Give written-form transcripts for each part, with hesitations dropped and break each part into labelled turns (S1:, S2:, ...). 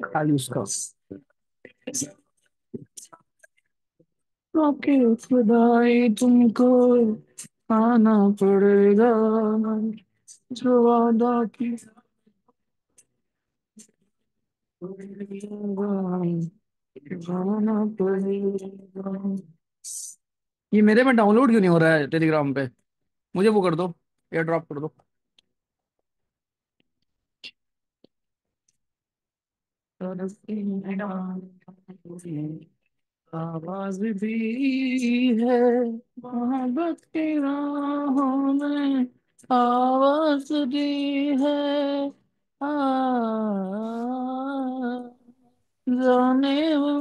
S1: खाली उसका आपके खुदाई तुमको आना पड़ेगा, जो वादा की आना पड़ेगा। ये मेरे में डाउनलोड क्यों नहीं हो रहा है टेलीग्राम पे? मुझे वो कर दो, एयर ड्रॉप कर दो। आवाज भी है मोहब्बत की राहों में, आवाज दी है। आ, जाने वो।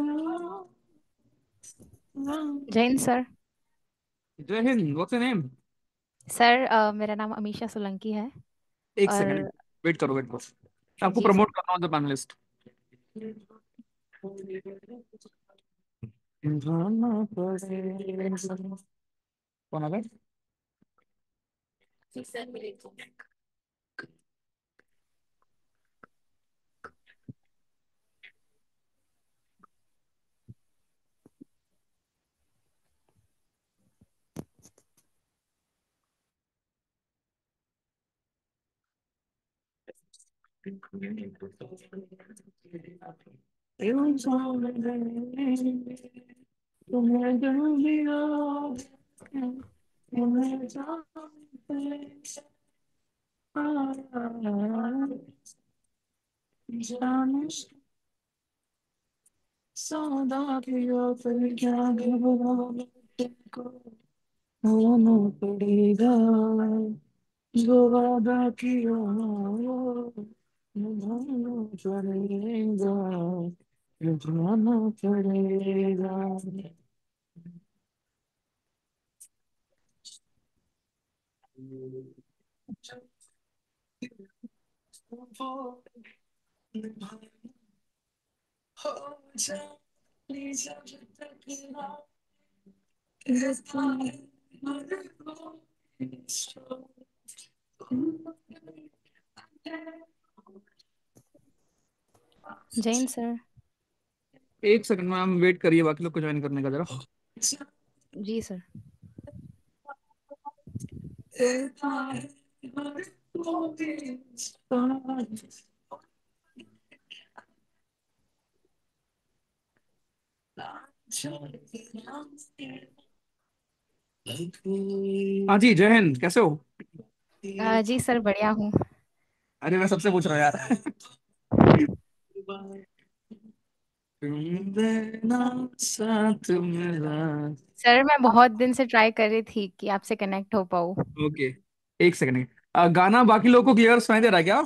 S2: जैन सर।
S1: जय Hind, what's your name?
S2: Sir मेरा नाम अमीशा सोलंकी है।
S1: एक सेकंड,
S2: और
S1: वेट करो वेट करो, आपको
S2: जी सर।
S1: प्रमोट करना होता है पैनलिस्ट। कौन आ गया? तुम्हें जल दिया, तुम्हें जानते, जाने सौदा किया, फिर क्या घबराने को होना पड़ेगा, जो वादा किया वो निभाना पड़ेगा, निभाना पड़ेगा। वो निभाना हो जाए जब तक ना इतना
S2: जैन सर।
S1: एक सेकंड मैम, वेट करिए बाकी लोग को ज्वाइन करने का जरा।
S2: जी सर।
S1: हाँ जी, जय हिंद, कैसे हो?
S2: जी सर बढ़िया हूँ।
S1: अरे मैं सबसे पूछ रहा हूँ यार। तुम देना साथ मेरा।
S2: सर मैं बहुत दिन से ट्राई कर रही थी कि आपसे कनेक्ट हो पाऊँ।
S1: ओके, एक सेकंड। गाना बाकी लोगों को क्लियर सुनाई दे रहा है क्या?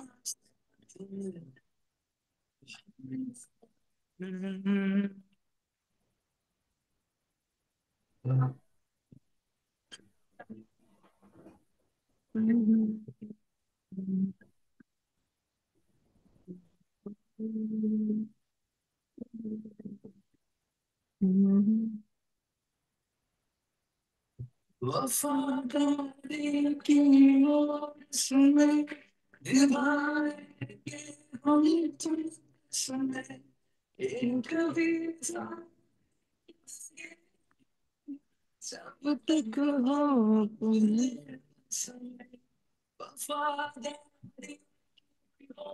S1: वफादारी की उसमें निभाएंगे हम तुझमें, एक कविता जब तक हो तुम्हें समय, वफादारी हो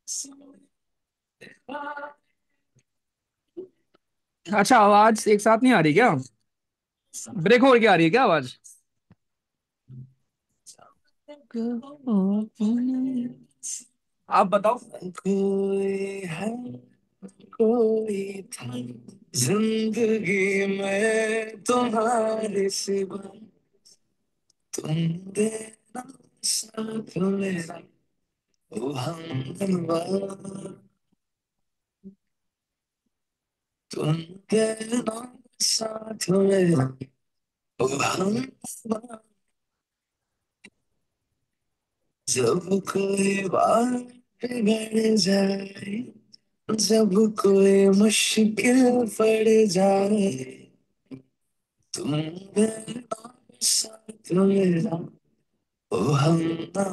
S1: उसमें निभाएंगे। अच्छा, आवाज एक साथ नहीं आ रही क्या? ब्रेक हो क्या, आ रही है क्या आवाज? आप बताओ। कोई है, कोई था जिंदगी में तुम्हारे सिवा, तुम देना साथ मेरा, ओ हमदम, तुम देना साथ मेरा, ओ हमदम। जब कोई बात बिगड़ जाए, जब कोई मुश्किल पड़ जाए, तुम देना साथ मेरा ओ हमनवा,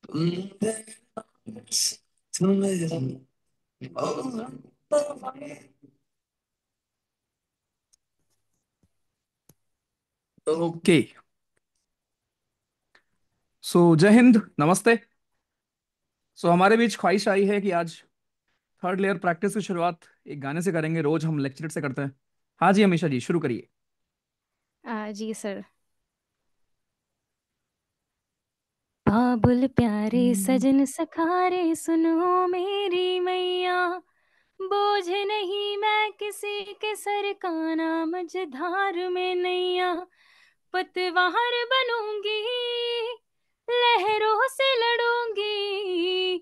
S1: तुम मेरा साथ मेरा ओ हमनवा। ओके। सो जय हिंद, नमस्ते। सो हमारे बीच ख्वाहिश आई है कि आज थर्ड लेयर प्रैक्टिस की शुरुआत एक गाने से करेंगे। रोज हम लेक्चर से करते हैं। हाँ जी अमीषा जी, शुरू करिए।
S2: जी सर। बाबुल प्यारे सजन सखारे सुनो मेरी मैया, बोझ नहीं मैं किसी के सर का, ना मझधार में नैया। पतवार बनूंगी, लहरों से लड़ूंगी,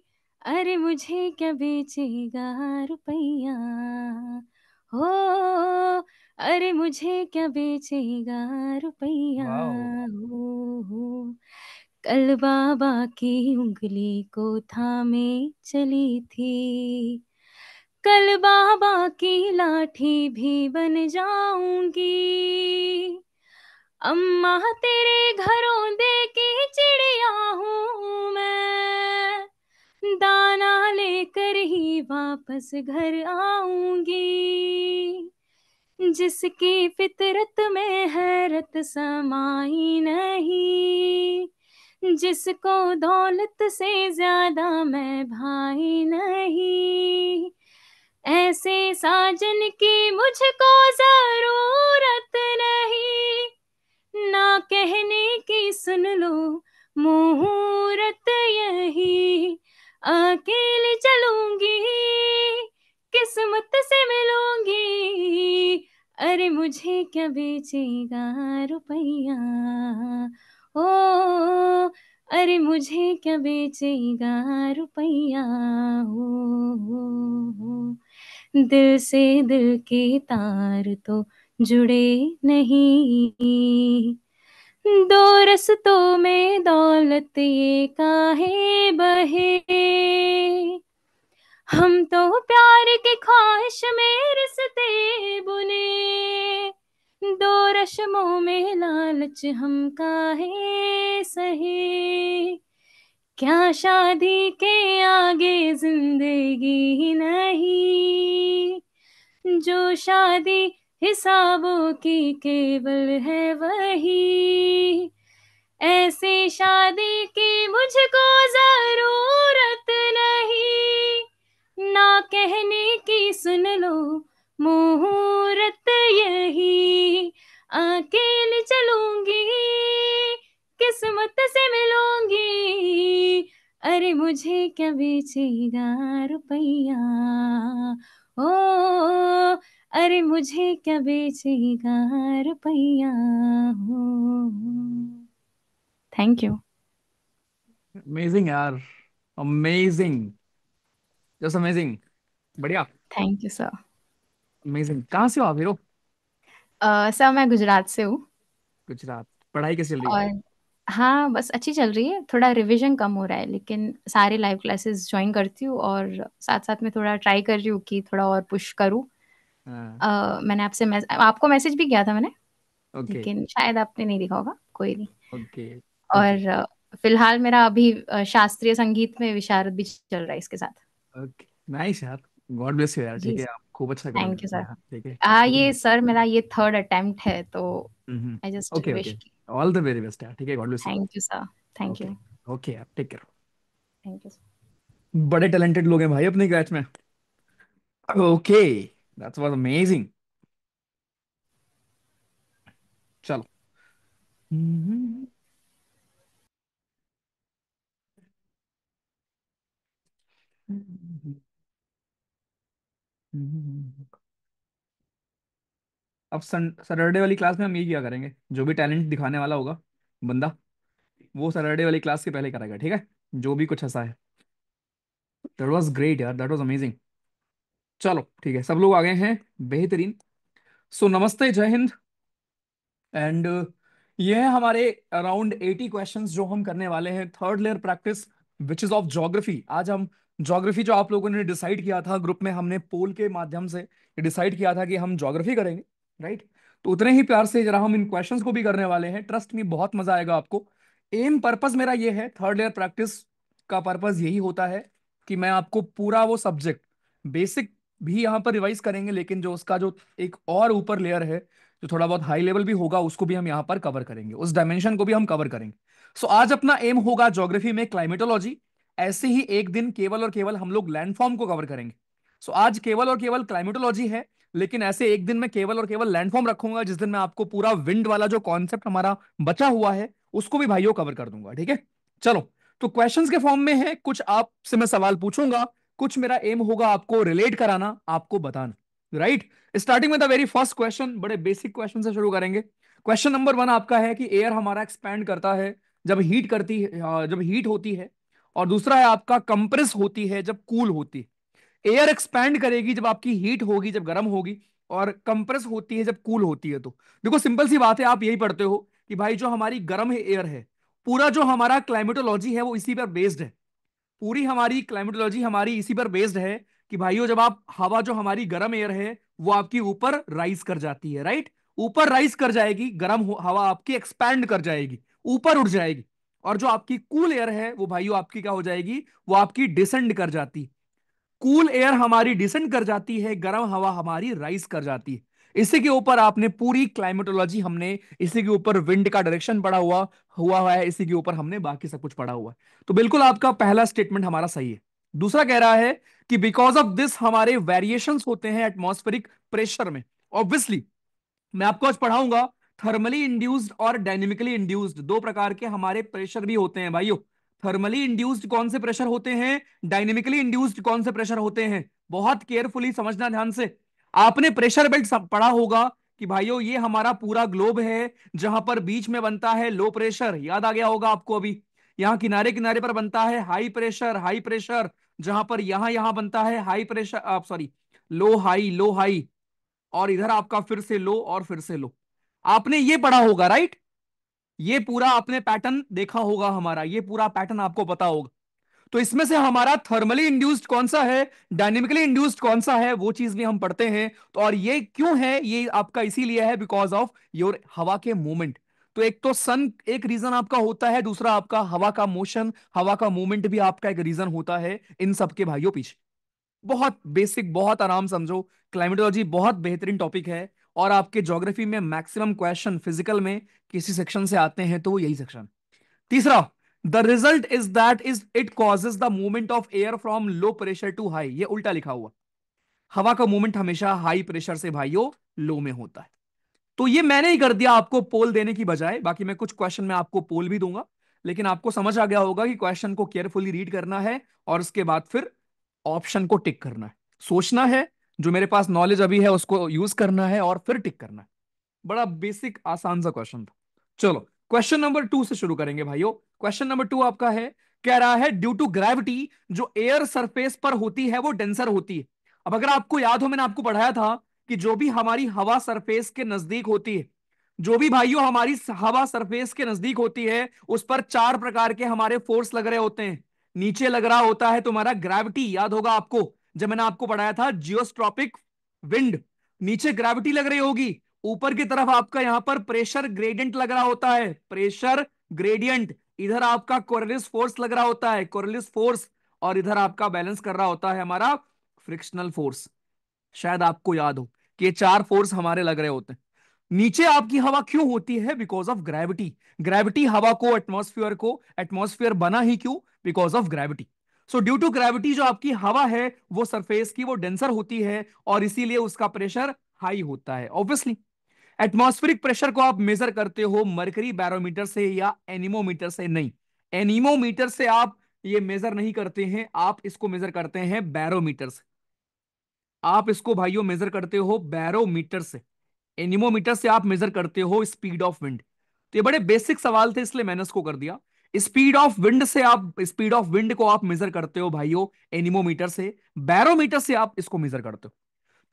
S2: अरे मुझे क्या बेचेगा रुपैया। हो, अरे मुझे क्या बेचेगा रुपैया।
S1: वाह।
S2: हो, कल बाबा की उंगली को थामे चली थी, कल बाबा की लाठी भी बन जाऊंगी। अम्मा तेरे घरों दे की चिड़िया हूँ मैं, दाना लेकर ही वापस घर आऊंगी। जिसकी फितरत में हैरत समाई नहीं, जिसको दौलत से ज्यादा मैं भाई नहीं, ऐसे साजन की मुझको जरूरत नहीं। ना कहने की सुन लो मुहूर्त यही, अकेली चलूंगी किस्मत से मिलूंगी, अरे मुझे क्या बेचेगा रुपैया। ओ, अरे मुझे क्या बेचेगा रुपैया। हो, दिल से दिल के तार तो जुड़े नहीं, दो रस्तों में दौलत ये काहे बहे। हम तो प्यार की ख्वाहिश में रिश्ते बुने, दो रस्मों में लालच हम काहे सहे। क्या शादी के आगे जिंदगी ही नहीं, जो शादी हिसाबों की केवल है वही, ऐसी शादी की मुझको जरूरत नहीं। ना कहने की सुन लो मुहूर्त यही, अकेली चलूंगी किस्मत से मिलूंगी, अरे मुझे क्या बेचेगा रुपैया। ओ, अरे मुझे क्या बेचेगा रुपैया। हो, थैंक यू।
S1: अमेजिंग यार, अमेजिंग, जस्ट अमेजिंग। बढ़िया।
S2: Thank you sir.
S1: अमेजिंग। कहाँ से हो आप हीरो?
S2: सर मैं गुजरात से हूँ।
S1: गुजरात। पढ़ाई कैसी चल रही है?
S2: और हाँ बस अच्छी चल रही है, थोड़ा रिवीजन कम हो रहा है, लेकिन सारे लाइव क्लासेस ज्वाइन करती हूँ और साथ साथ में थोड़ा ट्राई कर रही हूँ कि थोड़ा और पुश करूँ।
S1: हाँ।
S2: मैंने आपको मैसेज भी किया था मैंने,
S1: ओके।
S2: लेकिन शायद आपने नहीं देखा होगा, कोई नहीं।
S1: ओके। ओके।
S2: और फिलहाल मेरा अभी शास्त्रीय संगीत में विशारद भी चल रहा है इसके साथ।
S1: ओके। नाइस यार। गॉड ब्लेस यू यार।
S2: जी,
S1: ठीक है, आप खूब अच्छा
S2: थैंक
S1: करोगे।
S2: You sir.
S1: हाँ, ठीक है।
S2: ये सर मेरा ये थर्ड अटेम्प्ट है, तो I just
S1: okay. Okay.
S2: Wish.
S1: All the very best यार। ठीक है, God bless you.
S2: Thank you sir. Thank
S1: okay.
S2: You.
S1: Okay यार, टेक केयर।
S2: Thank you.
S1: बड़े टैलेंटेड लोग हैं भाई अपने बैच में। Okay, that's was amazing. चलो। अब सैटरडे वाली क्लास में हम ये किया करेंगे, जो भी टैलेंट दिखाने वाला होगा बंदा, वो सैटरडे वाली क्लास के पहले कराएगा, ठीक है? जो भी कुछ ऐसा है। दैट वाज ग्रेट यार, दैट वाज अमेजिंग। चलो ठीक है, सब लोग आ गए हैं। बेहतरीन। सो नमस्ते, जय हिंद। एंड ये है हमारे अराउंड 80 क्वेश्चंस जो हम करने वाले हैं, third layer practice which is of geography. आज हम ज्योग्राफी, जो आप लोगों ने डिसाइड किया था ग्रुप में, हमने पोल के माध्यम से डिसाइड किया था कि हम ज्योग्राफी करेंगे। राइट। तो उतने ही प्यार से जरा हम इन क्वेश्चंस को भी करने वाले हैं, ट्रस्ट मी बहुत मजा आएगा आपको। एम पर्पस मेरा ये है, थर्ड ईयर प्रैक्टिस का पर्पस यही होता है कि मैं आपको पूरा वो सब्जेक्ट बेसिक भी यहाँ पर रिवाइज करेंगे, लेकिन जो उसका जो एक और ऊपर लेयर है, जो थोड़ा बहुत हाई लेवल भी होगा, उसको भी हम यहाँ पर कवर करेंगे, उस डायमेंशन को भी हम कवर करेंगे। सो आज अपना एम होगा ज्योग्राफी में क्लाइमेटोलॉजी। ऐसे ही एक दिन केवल और केवल हम लोग लैंडफॉर्म को कवर करेंगे। सो आज केवल और केवल क्लाइमेटोलॉजी है, लेकिन ऐसे एक दिन में केवल और केवल लैंडफॉर्म रखूंगा, जिस दिन मैं आपको पूरा विंड वाला जो कॉन्सेप्ट हमारा बचा हुआ है उसको भी भाइयों कवर कर दूंगा, ठीक है। चलो, तो क्वेश्चंस के फॉर्म में है, कुछ आपसे मैं सवाल पूछूंगा, कुछ मेरा एम होगा आपको रिलेट कराना, आपको बताना, राइट। स्टार्टिंग में द वेरी फर्स्ट क्वेश्चन, बड़े बेसिक क्वेश्चन से शुरू करेंगे। क्वेश्चन नंबर वन आपका है कि एयर हमारा एक्सपैंड करता है जब हीट करती है, जब हीट होती है, और दूसरा है आपका कंप्रेस होती है जब कूल होती है। एयर एक्सपैंड करेगी जब आपकी हीट होगी, जब गर्म होगी, और कंप्रेस होती है जब कूल होती है। तो देखो सिंपल सी बात है, आप यही पढ़ते हो कि भाई जो हमारी गर्म एयर है, पूरा जो हमारा क्लाइमेटोलॉजी है वो इसी पर बेस्ड है। पूरी हमारी क्लाइमेटोलॉजी हमारी इसी पर बेस्ड है कि भाइयों जब आप हवा जो हमारी गर्म एयर है वो आपकी ऊपर राइज कर जाती है, राइट। ऊपर राइज कर जाएगी, गर्म हवा आपकी एक्सपैंड कर जाएगी, ऊपर उठ जाएगी। और जो आपकी कूल एयर है वो भाइयों आपकी क्या हो जाएगी, वो आपकी डिसेंड कर जाती। कूल एयर हमारी डिसेंड कर जाती है, गर्म हवा हमारी राइज कर जाती है। इसी के ऊपर आपने पूरी क्लाइमेटोलॉजी, हमने इसी के ऊपर विंड का डायरेक्शन पढ़ा हुआ है, इसी के ऊपर हमने बाकी सब कुछ पढ़ा हुआ है। तो बिल्कुल आपका पहला स्टेटमेंट हमारा सही है। दूसरा कह रहा है कि बिकॉज ऑफ दिस हमारे वेरिएशंस होते हैं एटमॉस्फेरिक प्रेशर में। ऑब्वियसली मैं आपको आज पढ़ाऊंगा थर्मली इंड्यूस्ड और डायनेमिकली इंड्यूस्ड, दो प्रकार के हमारे प्रेशर भी होते हैं भाइयों। थर्मली इंड्यूस्ड कौन से प्रेशर होते हैं, डायनेमिकली इंड्यूस्ड कौन से प्रेशर होते हैं, बहुत केयरफुली समझना ध्यान से। आपने प्रेशर बेल्ट पढ़ा होगा कि भाइयों ये हमारा पूरा ग्लोब है, जहां पर बीच में बनता है लो प्रेशर, याद आ गया होगा आपको अभी। यहां किनारे किनारे पर बनता है हाई प्रेशर, हाई प्रेशर, जहां पर यहां यहां बनता है हाई प्रेशर, आप सॉरी, लो हाई, लो हाई, और इधर आपका फिर से लो और फिर से लो। आपने ये पढ़ा होगा, राइट। ये पूरा आपने पैटर्न देखा होगा, हमारा ये पूरा पैटर्न आपको पता होगा। तो इसमें से हमारा थर्मली इंड्यूस्ड कौन सा है, डायनेमिकली इंड्यूस्ड कौन सा है, वो चीज भी हम पढ़ते हैं। तो और ये क्यों है, ये आपका इसीलिए है बिकॉज ऑफ योर हवा के मूवमेंट। तो एक तो सन एक रीजन आपका होता है, दूसरा आपका हवा का मोशन, हवा का मूवमेंट भी आपका एक रीजन होता है इन सबके भाइयों पीछे। बहुत बेसिक, बहुत आराम समझो। क्लाइमेटोलॉजी बहुत बेहतरीन टॉपिक है, और आपके ज्योग्राफी में मैक्सिमम क्वेश्चन फिजिकल में किसी सेक्शन से आते हैं तो वो यही सेक्शन। तीसरा, the result is that is it causes the movement of air from low pressure to high, ये उल्टा लिखा हुआ। हवा का मूवमेंट हमेशा हाई प्रेशर से भाइयों लो में होता है। तो ये मैंने ही कर दिया आपको पोल देने की बजाय, बाकी मैं कुछ क्वेश्चन में आपको पोल भी दूंगा। लेकिन आपको समझ आ गया होगा कि क्वेश्चन को केयरफुली रीड करना है, और उसके बाद फिर ऑप्शन को टिक करना है, सोचना है, जो मेरे पास नॉलेज अभी है उसको यूज करना है, और फिर टिक करना है। बड़ा बेसिक आसान सा क्वेश्चन था। चलो, क्वेश्चन नंबर टू से शुरू करेंगे भाइयों। क्वेश्चन नंबर टू आपका है, कह रहा है ड्यू टू ग्रेविटी जो एयर सरफेस पर होती है वो डेंसर होती है। अब अगर आपको याद हो, मैंने आपको पढ़ाया था कि जो भी हमारी हवा सरफेस के नजदीक होती है, जो भी भाइयों हमारी हवा सरफेस के नजदीक होती है, उस पर चार प्रकार के हमारे फोर्स लग रहे होते हैं। नीचे लग रहा होता है तुम्हारा ग्रेविटी, याद होगा आपको, जब मैंने आपको पढ़ाया था जियोस्ट्रॉपिक विंड, नीचे ग्रेविटी लग रही होगी। ऊपर की तरफ आपका यहां पर प्रेशर ग्रेडियंट लग रहा होता है, प्रेशर ग्रेडियंट। इधर आपका कोरलिस फोर्स लग रहा होता है, कोरलिस फोर्स। और इधर आपका बैलेंस कर रहा होता है हमारा फ्रिक्शनल फोर्स। शायद आपको याद हो कि ये चार फोर्स हमारे लग रहे होते हैं। नीचे आपकी हवा क्यों होती है, बिकॉज ऑफ ग्रेविटी। ग्रेविटी हवा को, एटमॉस्फेयर को, एटमॉस्फेयर बना ही क्यों, because of gravity. So due to gravity जो आपकी हवा है वो सरफेस की वो डेंसर होती है, और इसीलिए उसका प्रेशर हाई होता है ऑब्वियसली। एटमॉस्फेरिक प्रेशर को आप मेजर करते हो मरकरी बैरोमीटर से या एनीमोमीटर से, नहीं, एनीमोमीटर से आप ये मेजर नहीं करते हैं, आप इसको मेजर करते हैं बैरोमीटर से। आप इसको भाइयों मेजर करते हो बैरोमीटर से, एनीमोमीटर से आप मेजर करते हो स्पीड ऑफ विंड। तो ये बड़े बेसिक सवाल थे, इसलिए मैंने इसको कर दिया। स्पीड ऑफ विंड से आप, स्पीड ऑफ विंड को आप मेजर करते हो भाइयों एनीमोमीटर से, बैरोमीटर से आप इसको मेजर करते हो।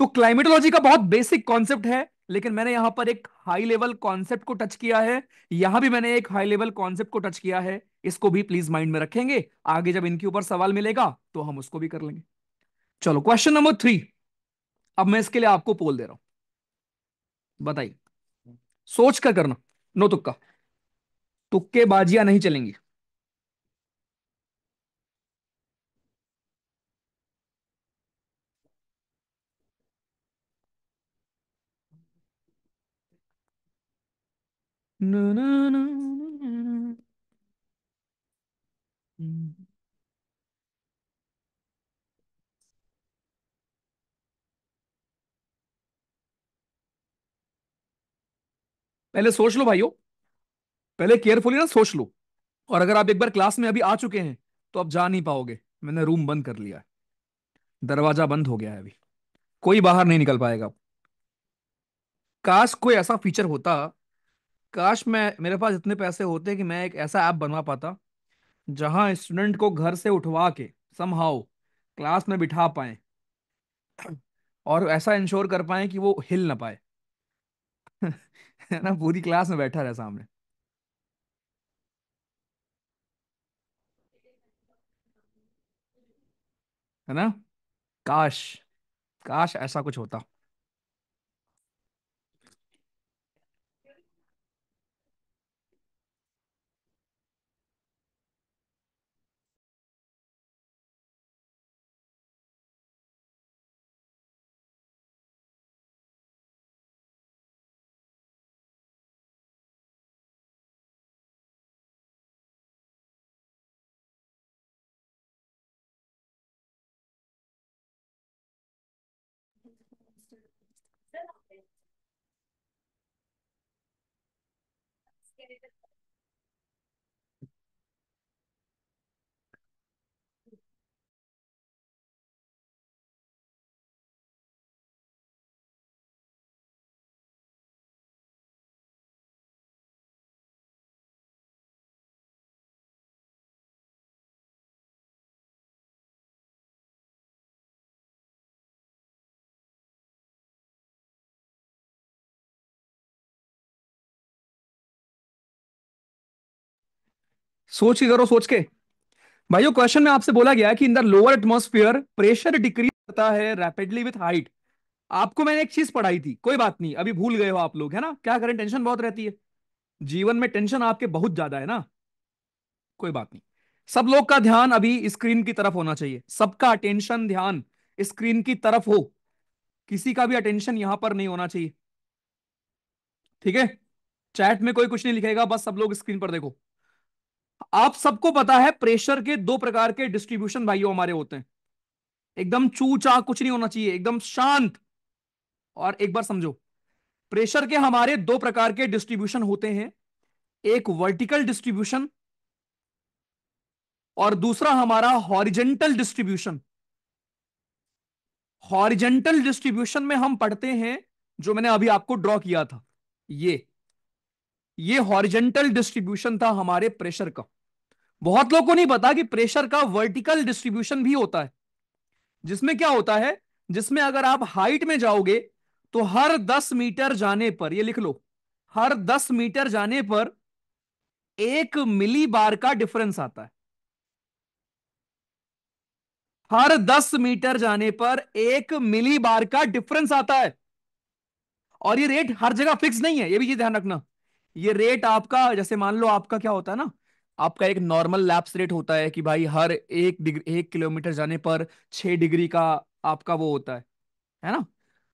S1: तो क्लाइमेटोलॉजी का बहुत बेसिक कॉन्सेप्ट है, लेकिन मैंने यहां पर एक हाई लेवल कॉन्सेप्ट को टच किया है, यहां भी मैंने एक हाई लेवल कॉन्सेप्ट को टच किया है। इसको भी प्लीज माइंड में रखेंगे, आगे जब इनके ऊपर सवाल मिलेगा तो हम उसको भी कर लेंगे। चलो, क्वेश्चन नंबर थ्री। अब मैं इसके लिए आपको पोल दे रहा हूं। बताइए। सोच कर करना, नो तुक्का। तुक्केबाजियां नहीं चलेंगी। न, न, न, न, न। पहले सोच लो भाइयों, पहले केयरफुली ना सोच लो। और अगर आप एक बार क्लास में अभी आ चुके हैं तो आप जा नहीं पाओगे। मैंने रूम बंद कर लिया है, दरवाजा बंद हो गया है अभी, कोई बाहर नहीं निकल पाएगा। काश कोई ऐसा फीचर होता, काश मैं मेरे पास इतने पैसे होते कि मैं एक ऐसा ऐप बनवा पाता जहां स्टूडेंट को घर से उठवा के समहाउ क्लास में बिठा पाए और ऐसा इंश्योर कर पाए कि वो हिल ना पाए। है ना, पूरी क्लास में बैठा रहे सामने। है ना। काश, काश ऐसा कुछ होता। सोच के करो, सोच के। भाइयों, क्वेश्चन में आपसे बोला गया है कि in the lower atmosphere pressure decrease करता है रैपिडली विथ हाइट। आपको मैंने एक चीज पढ़ाई थी, कोई बात नहीं, अभी भूल गए हो आप लोग, है ना। क्या करें, टेंशन बहुत रहती है जीवन में, टेंशन आपके बहुत ज्यादा है ना। कोई बात नहीं। सब लोग का ध्यान अभी स्क्रीन की तरफ होना चाहिए, सबका अटेंशन ध्यान स्क्रीन की तरफ हो। किसी का भी अटेंशन यहां पर नहीं होना चाहिए। ठीक है। चैट में कोई कुछ नहीं लिखेगा, बस सब लोग स्क्रीन पर देखो। आप सबको पता है प्रेशर के दो प्रकार के डिस्ट्रीब्यूशन भाइयों हमारे होते हैं। एकदम चू चा कुछ नहीं होना चाहिए, एकदम शांत। और एक बार समझो, प्रेशर के हमारे दो प्रकार के डिस्ट्रीब्यूशन होते हैं। एक वर्टिकल डिस्ट्रीब्यूशन और दूसरा हमारा हॉरिजेंटल डिस्ट्रीब्यूशन। हॉरिजेंटल डिस्ट्रीब्यूशन में हम पढ़ते हैं जो मैंने अभी आपको ड्रॉ किया था, ये ये हॉरिजेंटल डिस्ट्रीब्यूशन था हमारे प्रेशर का। बहुत लोगों को नहीं पता कि प्रेशर का वर्टिकल डिस्ट्रीब्यूशन भी होता है। जिसमें क्या होता है, जिसमें अगर आप हाइट में जाओगे तो हर 10 मीटर जाने पर, ये लिख लो, हर 10 मीटर जाने पर 1 मिली बार का डिफरेंस आता है। हर 10 मीटर जाने पर 1 मिली बार का डिफरेंस आता है। और ये रेट हर जगह फिक्स नहीं है, ये भी चीज ध्यान रखना। ये रेट आपका, जैसे मान लो आपका क्या होता है ना, आपका एक नॉर्मल लैप्स रेट होता है कि भाई हर 1 किलोमीटर जाने पर 6 डिग्री का आपका वो होता है ना,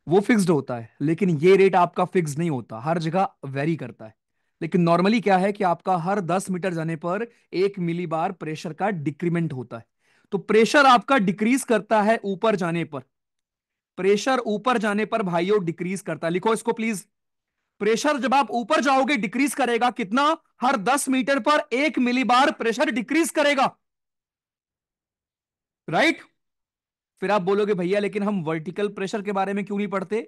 S1: वो फिक्स्ड होता है। लेकिन ये रेट आपका फिक्स नहीं होता, हर जगह वेरी करता है। लेकिन नॉर्मली क्या है कि आपका हर 10 मीटर जाने पर 1 मिली बार प्रेशर का डिक्रीमेंट होता है। तो प्रेशर आपका डिक्रीज करता है ऊपर जाने पर। प्रेशर ऊपर जाने पर भाइयों डिक्रीज करता है, लिखो इसको प्लीज। प्रेशर जब आप ऊपर जाओगे डिक्रीज करेगा कितना, हर 10 मीटर पर 1 मिली बार प्रेशर डिक्रीज करेगा। राइट। फिर आप बोलोगे भैया लेकिन हम वर्टिकल प्रेशर के बारे में क्यों नहीं पढ़ते।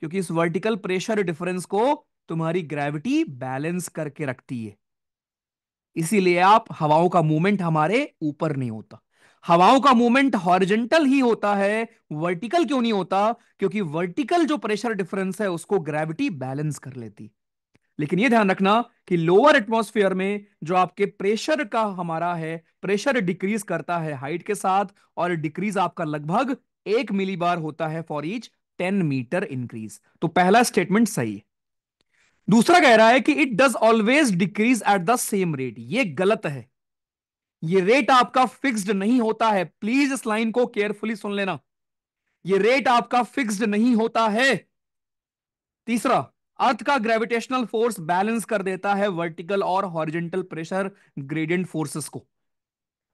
S1: क्योंकि इस वर्टिकल प्रेशर डिफरेंस को तुम्हारी ग्रेविटी बैलेंस करके रखती है। इसीलिए आप, हवाओं का मूवमेंट हमारे ऊपर नहीं होता, हवाओं का मूवमेंट हॉरिजेंटल ही होता है। वर्टिकल क्यों नहीं होता, क्योंकि वर्टिकल जो प्रेशर डिफरेंस है उसको ग्रेविटी बैलेंस कर लेती। लेकिन यह ध्यान रखना कि लोअर एटमॉस्फेयर में जो आपके प्रेशर का हमारा है, प्रेशर डिक्रीज करता है हाइट के साथ, और डिक्रीज आपका लगभग 1 मिली बार होता है फॉर ईच 10 मीटर इंक्रीज। तो पहला स्टेटमेंट सही है। दूसरा कह रहा है कि it does always decrease at the same rate, ये गलत है। ये रेट आपका फिक्स्ड नहीं होता है, प्लीज इस लाइन को केयरफुली सुन लेना। ये रेट आपका फिक्स्ड नहीं होता है। तीसरा, अर्थ का ग्रेविटेशनल फोर्स बैलेंस कर देता है वर्टिकल और हॉरिजेंटल प्रेशर ग्रेडियंट फोर्सेस को।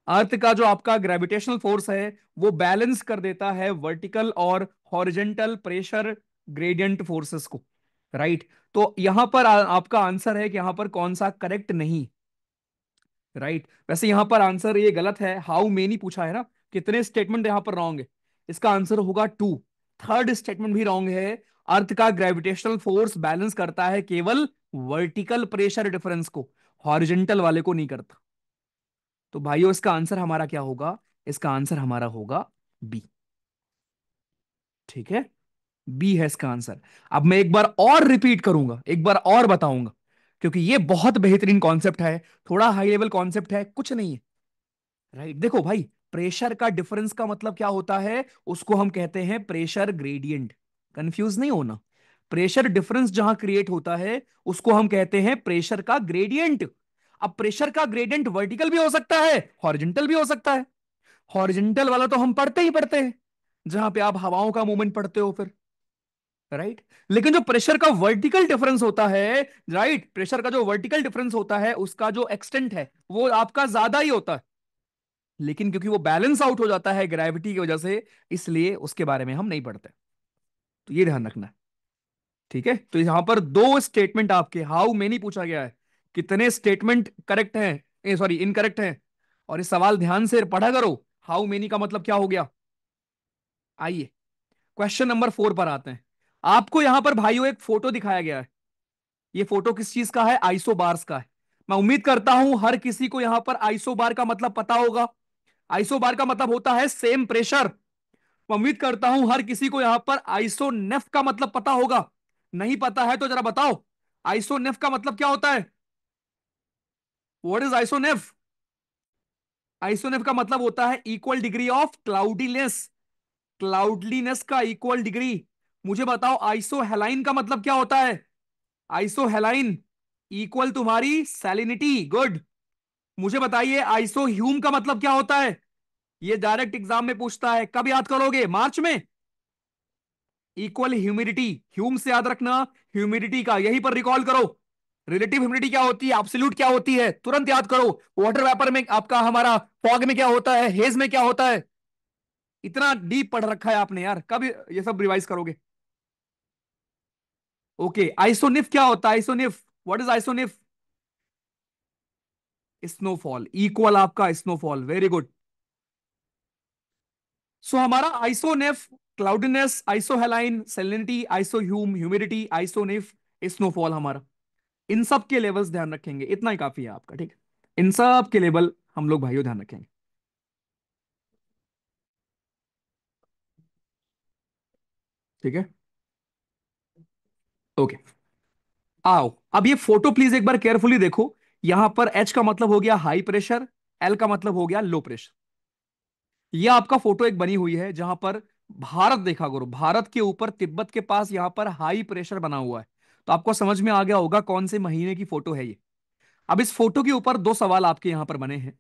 S1: अर्थ का जो आपका ग्रेविटेशनल फोर्स है वो बैलेंस कर देता है वर्टिकल और हॉरिजेंटल प्रेशर ग्रेडियंट फोर्सेस को। राइट। तो यहां पर आपका आंसर है कि यहां पर कौन सा करेक्ट नहीं। राइट। वैसे यहां पर आंसर ये गलत है, हाउ मेनी पूछा है ना, कितने स्टेटमेंट यहां पर रॉन्ग है। इसका आंसर होगा टू। थर्ड स्टेटमेंट भी रॉन्ग है। अर्थ का ग्रेविटेशनल फोर्स बैलेंस करता है केवल वर्टिकल प्रेशर डिफरेंस को, हॉरिजेंटल वाले को नहीं करता। तो भाइयों इसका आंसर हमारा क्या होगा? इसका आंसर हमारा होगा बी। ठीक है, बी है इसका आंसर। अब मैं एक बार और रिपीट करूंगा, एक बार और बताऊंगा, क्योंकि ये बहुत बेहतरीन कॉन्सेप्ट है, थोड़ा हाई लेवल कॉन्सेप्ट है, कुछ नहीं है। राइट। देखो भाई, प्रेशर का डिफरेंस का मतलब क्या होता है? उसको हम कहते हैं प्रेशर ग्रेडियंट। कंफ्यूज नहीं होना। प्रेशर डिफरेंस जहां क्रिएट होता है उसको हम कहते हैं प्रेशर का ग्रेडियंट। अब प्रेशर का ग्रेडियंट वर्टिकल भी हो सकता है, हॉरिजेंटल भी हो सकता है। हॉरिजेंटल वाला तो हम पढ़ते ही पढ़ते हैं, जहां पे आप हवाओं का मूवमेंट पढ़ते हो फिर। राइट। लेकिन जो प्रेशर का वर्टिकल डिफरेंस होता है, राइट, प्रेशर का जो वर्टिकल डिफरेंस होता है उसका जो एक्सटेंट है वो आपका ज्यादा ही होता है। लेकिन क्योंकि वो बैलेंस आउट हो जाता है ग्रेविटी की वजह से, इसलिए उसके बारे में हम नहीं पढ़ते। तो ये ध्यान रखना है। ठीक है, तो यहां पर दो स्टेटमेंट आपके, हाउ मेनी पूछा गया है, कितने स्टेटमेंट करेक्ट हैं, सॉरी इनकरेक्ट हैं। और इस सवाल ध्यान से पढ़ा करो, हाउ मेनी का मतलब क्या हो गया। आइए क्वेश्चन नंबर 4 पर आते हैं। आपको यहां पर भाइयों एक फोटो दिखाया गया है। ये फोटो किस चीज का है? आइसोबार्स का है। मैं उम्मीद करता हूं हर किसी को यहां पर आइसोबार का मतलब पता होगा। आइसोबार का मतलब होता है सेम प्रेशर। मैं उम्मीद करता हूं हर किसी को यहां पर आइसोनेफ का मतलब पता होगा। नहीं पता है तो जरा बताओ, आइसोनेफ का मतलब क्या होता है? What is आइसोनेफ? आइसोनेफ का मतलब होता है इक्वल डिग्री ऑफ क्लाउडीनेस। क्लाउडलीनेस का इक्वल डिग्री। मुझे बताओ आइसोहेलाइन का मतलब क्या होता है? आइसोहेलाइन इक्वल तुम्हारी सैलिनिटी। गुड। मुझे बताइए आइसोह्यूम का मतलब क्या होता है? ये डायरेक्ट एग्जाम में पूछता है, कब याद करोगे? मार्च में। Equal humidity. ह्यूम से याद रखना, ह्यूमिडिटी का यहीं पर रिकॉल करो। रिलेटिव ह्यूमिडिटी क्या होती है, एब्सोल्यूट क्या होती है, तुरंत याद करो। वाटर वेपर में आपका हमारा फॉग में क्या होता है, हेज में क्या होता है। इतना डीप पढ़ रखा है आपने यार, कब ये सब रिवाइज करोगे? ओके, आइसोनिफ क्या होता है? Isonif, what is isonif? Snowfall, equal आपका स्नोफॉल। Very good. सो हमारा isoneph, cloudiness, isohaline, salinity, isohume, humidity, isonif, snowfall हमारा। इन सब के लेवल्स ध्यान रखेंगे, इतना ही काफी है आपका। ठीक है, इन सब के लेवल हम लोग भाइयों ध्यान रखेंगे। ठीक है, ओके। आओ अब ये फोटो प्लीज एक बार केयरफुली देखो। यहां पर एच का मतलब हो गया हाई प्रेशर, एल का मतलब हो गया लो प्रेशर। ये आपका फोटो एक बनी हुई है जहां पर भारत देखा करो, भारत के ऊपर तिब्बत के पास यहां पर हाई प्रेशर बना हुआ है। तो आपको समझ में आ गया होगा कौन से महीने की फोटो है ये। अब इस फोटो के ऊपर दो सवाल आपके यहां पर बने हैं।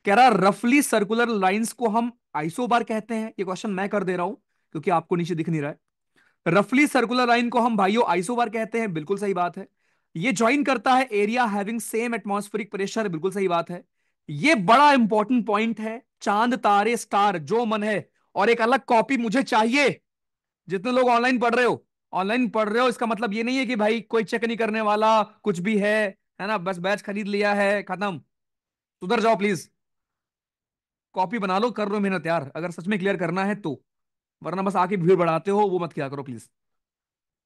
S1: कह रहा रफली सर्कुलर लाइंस को हम आइसोबार कहते हैं, ये क्वेश्चन मैं कर दे रहा हूं क्योंकि आपको नीचे दिख नहीं रहा है। रफली सर्कुलर लाइन को हम भाइयों आइसोबार कहते हैं, बिल्कुल सही बात है। ये ज्वाइन करता है area having same atmospheric pressure, बिल्कुल सही बात है। ये बड़ा इंपॉर्टेंट पॉइंट है, चांद तारे स्टार जो मन है। और एक अलग कॉपी मुझे चाहिए। जितने लोग ऑनलाइन पढ़ रहे हो, ऑनलाइन पढ़ रहे हो, इसका मतलब ये नहीं है कि भाई कोई चेक नहीं करने वाला कुछ भी है ना, बस बैच खरीद लिया है खत्म। सुधर जाओ प्लीज। कॉपी बना लो, कर लो मेहनत यार, अगर सच में क्लियर करना है तो। वरना बस आके भीड़ बढ़ाते हो, वो मत किया करो प्लीज।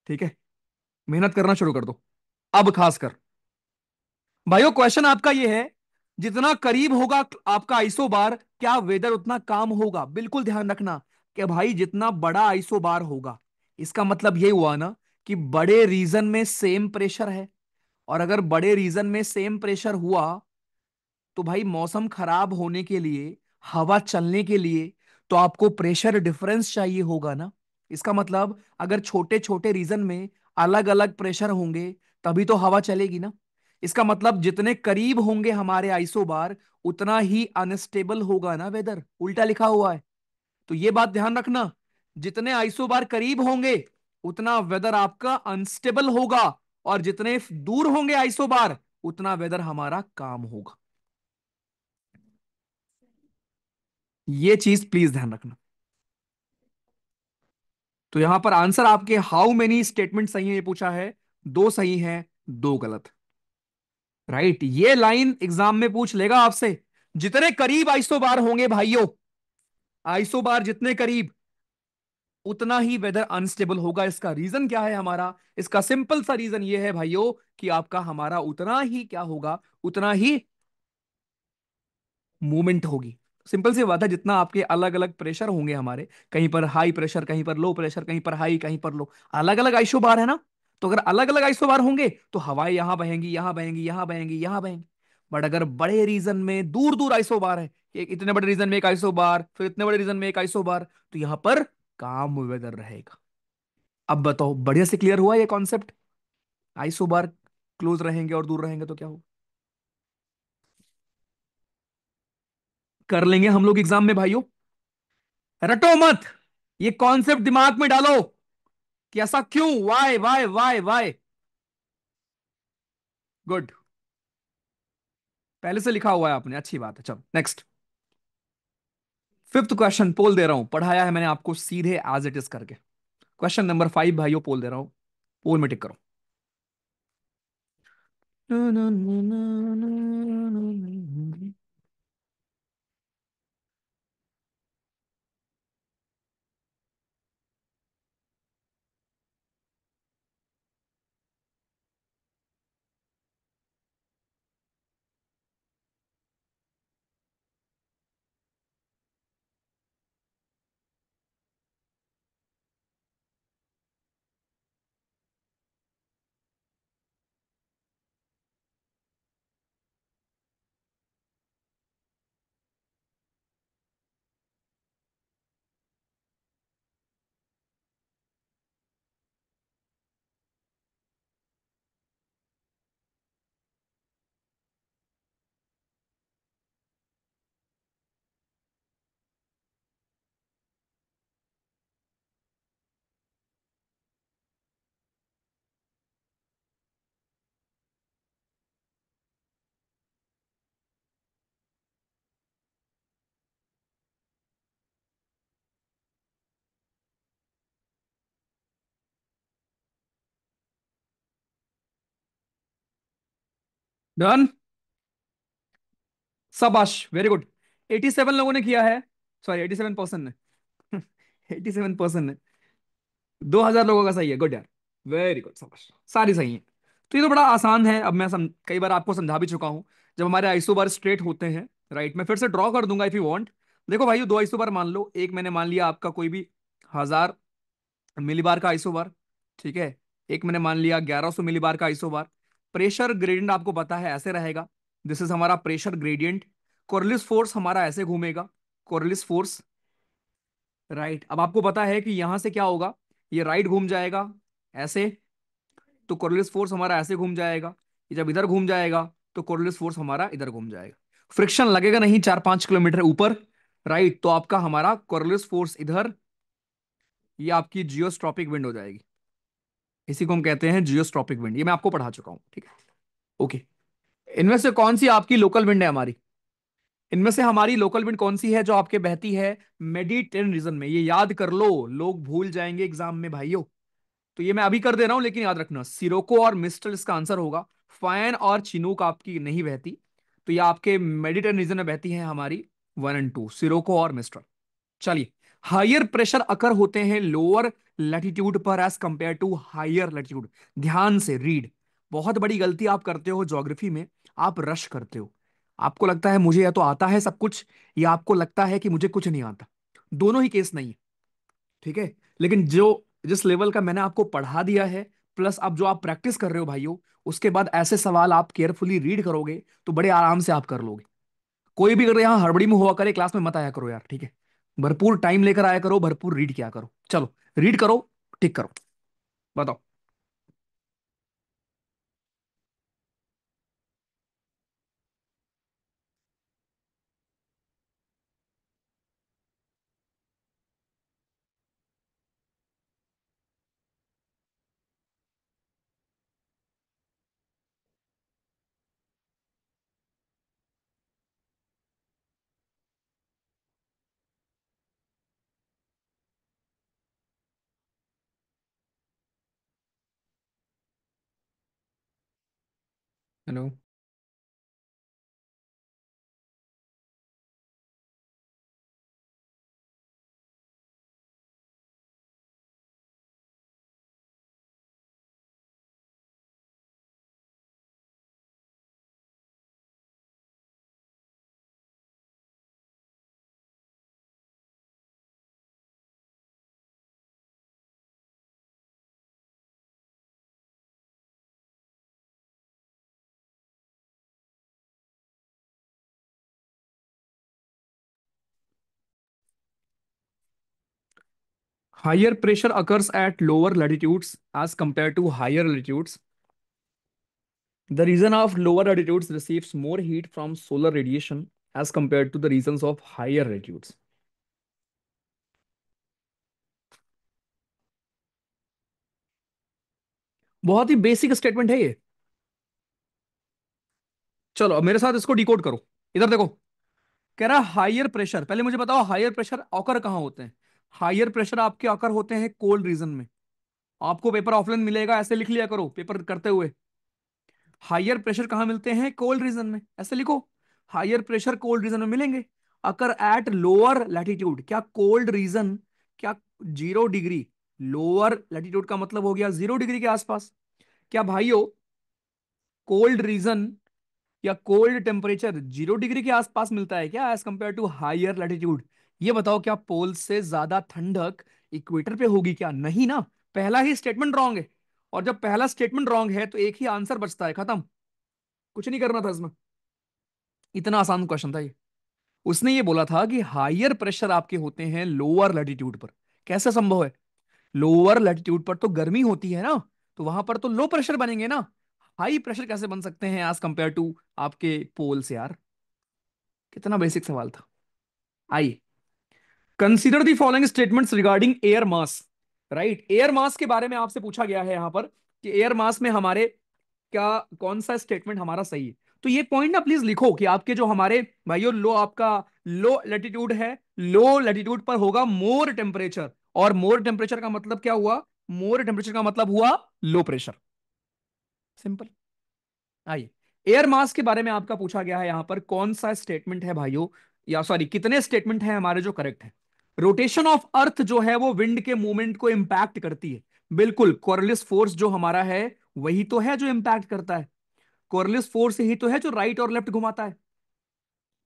S1: ठीक है, मेहनत करना शुरू कर दो। अब खासकर भाइयों क्वेश्चन आपका ये है, जितना करीब होगा आपका आइसो बार, क्या वेदर उतना काम होगा? बिल्कुल ध्यान रखना कि भाई जितना बड़ा आइसो बार होगा, इसका मतलब ये हुआ ना कि बड़े रीजन में सेम प्रेशर है। और अगर बड़े रीजन में सेम प्रेशर हुआ तो भाई मौसम खराब होने के लिए, हवा चलने के लिए, तो आपको प्रेशर डिफरेंस चाहिए होगा ना। इसका मतलब अगर छोटे छोटे रीजन में अलग अलग प्रेशर होंगे तभी तो हवा चलेगी ना। इसका मतलब जितने करीब होंगे हमारे आइसोबार, उतना ही अनस्टेबल होगा ना वेदर, उल्टा लिखा हुआ है। तो ये बात ध्यान रखना, जितने आइसोबार करीब होंगे उतना वेदर आपका अनस्टेबल होगा, और जितने दूर होंगे आइसोबार उतना वेदर हमारा काम होगा। ये चीज प्लीज ध्यान रखना। तो यहां पर आंसर आपके हाउ मेनी स्टेटमेंट सही है ये पूछा है, दो सही है, दो गलत। राइट, ये लाइन एग्जाम में पूछ लेगा आपसे। जितने करीब आइसोबार होंगे भाइयों, आइसोबार जितने करीब, उतना ही वेदर अनस्टेबल होगा। इसका रीजन क्या है हमारा? इसका सिंपल सा रीजन ये है भाइयों कि आपका हमारा उतना ही क्या होगा, उतना ही मूवमेंट होगी। सिंपल सी बात है, जितना आपके अलग अलग प्रेशर होंगे हमारे, कहीं पर हाई प्रेशर, कहीं पर लो प्रेशर, कहीं पर हाई, कहीं पर लो, अलग अलग आइसो बार है ना। तो अगर अलग अलग आइसो बार होंगे तो हवाएं यहां बहेंगी, यहां बहेंगी, यहां बहेंगी, यहां बहेंगी। बट अगर बड़े रीजन में दूर दूर आइसो बार है, एक इतने बड़े रीजन में एक आइसो बार, फिर इतने बड़े रीजन में एक आइसो बार, तो यहां पर काम वेदर रहेगा। अब बताओ, बढ़िया से क्लियर हुआ ये कॉन्सेप्ट? आइसो बार क्लोज रहेंगे और दूर रहेंगे तो क्या होगा? कर लेंगे हम लोग एग्जाम में भाइयों, रटो मत, ये कॉन्सेप्ट दिमाग में डालो कि ऐसा क्यों, why why why why. Good, पहले से लिखा हुआ है आपने, अच्छी बात है। चलो नेक्स्ट, फिफ्थ क्वेश्चन पोल दे रहा हूं, पढ़ाया है मैंने आपको सीधे एज इट इज करके। क्वेश्चन नंबर 5 भाइयों, पोल दे रहा हूं, पोल में टिक करो। डन, शाबाश, वेरी गुड। 87 लोगों ने किया है, सॉरी 87% ने 87% ने, 2000 लोगों का सही है, गुड यार, वेरी गुड, शाबाश, सारी सही है। तो ये तो बड़ा आसान है, अब मैं कई बार आपको समझा भी चुका हूं। जब हमारे आइसोबार स्ट्रेट होते हैं, राइट, मैं फिर से ड्रॉ कर दूंगा इफ यू वांट। देखो भाई, दो आइसोबार मान लो, एक मैंने मान लिया आपका कोई भी 1000 मिलीबार का आइसोबार, ठीक है। एक मैंने मान लिया 1100 मिलीबार का आइसोबार। प्रेशर ग्रेडियंट आपको पता है ऐसे रहेगा, दिस इज हमारा प्रेशर ग्रेडियंट। कोरलिस फोर्स हमारा ऐसे घूमेगा, कोरलिस फोर्स, राइट। अब आपको पता है कि यहां से क्या होगा, ये राइट घूम जाएगा ऐसे, तो कोरलिस फोर्स हमारा ऐसे घूम जाएगा। ये जब इधर घूम जाएगा तो कोरलिस फोर्स हमारा इधर घूम जाएगा। फ्रिक्शन लगेगा नहीं 4-5 किलोमीटर ऊपर, राइट, तो आपका हमारा कोरलिस फोर्स इधर, ये आपकी जियोस्ट्रॉपिक विंड हो जाएगी। इसी को हम कहते हैं जियोस्ट्रॉपिक विंड, ये मैं आपको पढ़ा चुका हूं, ठीक है। ओके, इनमें से कौन सी आपकी लोकल विंड है हमारी? इनमें से हमारी लोकल विंड कौन सी है जो आपके बहती है मेडिटेरेनियन रीजन में? ये याद कर लो, लोग भूल जाएंगे एग्जाम में भाइयों। तो ये मैं अभी कर दे रहा हूं, लेकिन याद रखना, सिरोको और मिस्टल इसका आंसर होगा। फायन और चिनूक आपकी नहीं बहती, तो ये आपके मेडिटेरेनियन रीजन में बहती है हमारी 1 और 2, सिरोको और मिस्टल। चलिए, हायर प्रेशर अकर होते हैं लोअर लैटिट्यूड पर as compare to higher latitude. ध्यान से रीड, बहुत बड़ी गलती आप करते हो ज्योग्राफी में, आप रश करते हो। आपको लगता है मुझे या तो आता है सब कुछ, या आपको लगता है कि मुझे कुछ नहीं आता। दोनों ही केस नहीं है, ठीक है। लेकिन जो जिस लेवल का मैंने आपको पढ़ा दिया है, प्लस अब जो आप प्रैक्टिस कर रहे हो भाइयों, उसके बाद ऐसे सवाल आप केयरफुली रीड करोगे तो बड़े आराम से आप कर लोगे। कोई भी अगर यहाँ हड़बड़ी में हुआ करे क्लास में मत आया करो यार, ठीक है। भरपूर टाइम लेकर आया करो, भरपूर रीड किया करो। चलो रीड करो, टिक करो, बताओ। Hello. Higher pressure occurs at lower latitudes as compared to higher latitudes. The region of lower latitudes receives more heat from solar radiation as compared to the regions of higher latitudes. बहुत ही basic statement है ये। चलो अब मेरे साथ इसको decode करो। इधर देखो, कह रहा हायर प्रेशर, पहले मुझे बताओ हायर प्रेशर ऑकर कहाँ होते हैं। हायर प्रेशर आपके ऑकर होते हैं कोल्ड रीजन में। आपको पेपर ऑफलाइन मिलेगा, ऐसे लिख लिया करो पेपर करते हुए। हायर प्रेशर कहाँ मिलते हैं, कोल्ड रीजन में, ऐसे लिखो। हायर प्रेशर कोल्ड रीजन में मिलेंगे। अकर एट लोअर लैटिट्यूड, क्या कोल्ड रीजन, क्या 0 डिग्री, लोअर लैटिट्यूड का मतलब हो गया 0 डिग्री के आसपास। क्या भाइयों कोल्ड रीजन या कोल्ड टेम्परेचर 0 डिग्री के आसपास मिलता है क्या as compare to higher latitude. ये बताओ क्या पोल से ज्यादा ठंडक इक्वेटर पे होगी क्या, नहीं ना। पहला ही स्टेटमेंट रॉन्ग है। और जब पहला स्टेटमेंट रॉन्ग है तो एक ही आंसर बचता है, खत्म। कुछ नहीं करना था इसमें। इतना आसान क्वेश्चन था ये। उसने ये बोला था कि हायर प्रेशर आपके होते हैं लोअर लैटिट्यूड पर। कैसे संभव है, लोअर लैटिट्यूड पर तो गर्मी होती है ना, तो वहां पर तो लो प्रेशर बनेंगे ना। हाई प्रेशर कैसे बन सकते हैं एज कंपेयर टू आपके पोल से यार। कितना बेसिक सवाल था। आइए, consider the following statements regarding air mass. Right, air mass के बारे में आपसे पूछा गया है यहां पर कि एयर मास में हमारे क्या, कौन सा स्टेटमेंट हमारा सही है। तो ये पॉइंट ना प्लीज लिखो कि आपके जो हमारे भाइयों लो आपका लो लैटिट्यूड है, लो लैटिट्यूड पर होगा मोर टेम्परेचर। और मोर टेम्परेचर का मतलब क्या हुआ, मोर टेम्परेचर का मतलब हुआ लो प्रेशर। सिंपल। आइए, एयर मास के बारे में आपका पूछा गया है यहां पर कौन सा स्टेटमेंट है भाइयों, या सॉरी कितने स्टेटमेंट हैं हमारे जो करेक्ट है। रोटेशन ऑफ अर्थ जो है वो विंड के मूवमेंट को इंपैक्ट करती है। बिल्कुल, कॉर्लिस फोर्स जो हमारा है वही तो है जो इंपैक्ट करता है। कॉर्लिस फोर्स ही तो है जो राइट और लेफ्ट घुमाता है।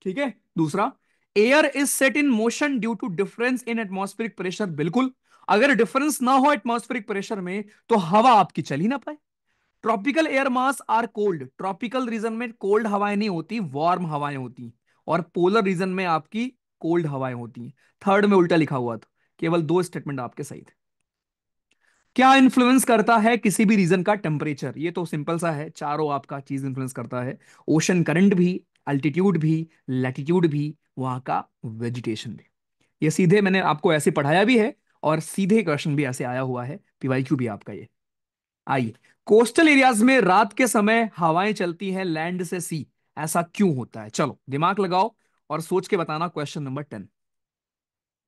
S1: ठीक है। दूसरा, air is set in motion due to difference in atmospheric pressure. बिल्कुल, अगर डिफरेंस ना हो एटमॉस्फेरिक प्रेशर में तो हवा आपकी चल ही ना पाए। Tropical air mass are cold, tropical region में कोल्ड हवाएं नहीं होती, वार्म हवाएं होती। और पोलर रीजन में आपकी कोल्ड हवाएं होती। थर्ड में उल्टा लिखा हुआ था। केवल दो स्टेटमेंट आपके सही थे। क्या इन्फ्लुएंस करता है किसी भी रीजन का टेम्परेचर, ये तो सिंपल सा है, चारों आपका चीज इन्फ्लुएंस करता है। ओशन करंट भी, अल्टीट्यूड भी, लैटिट्यूड भी, वहां का वेजिटेशन भी। ये सीधे मैंने आपको ऐसे पढ़ाया भी है और सीधे क्वेश्चन भी ऐसे आया हुआ है, पीवाईक्यू भी आपका ये। आइए, कोस्टल एरियाज में रात के समय हवाएं चलती हैं लैंड से सी, ऐसा क्यों होता है। चलो दिमाग लगाओ और सोच के बताना। क्वेश्चन नंबर 10,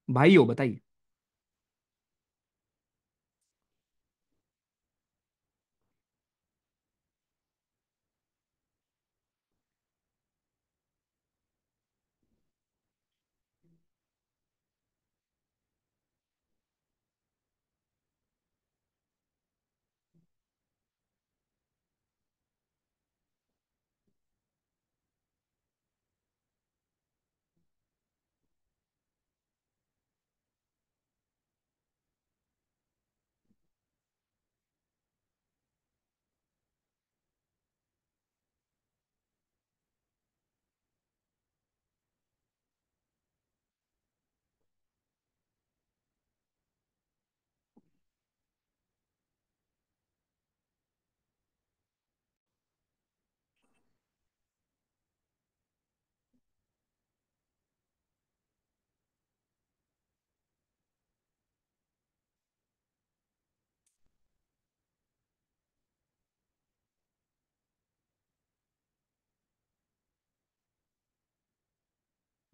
S1: भाइयों बताइए।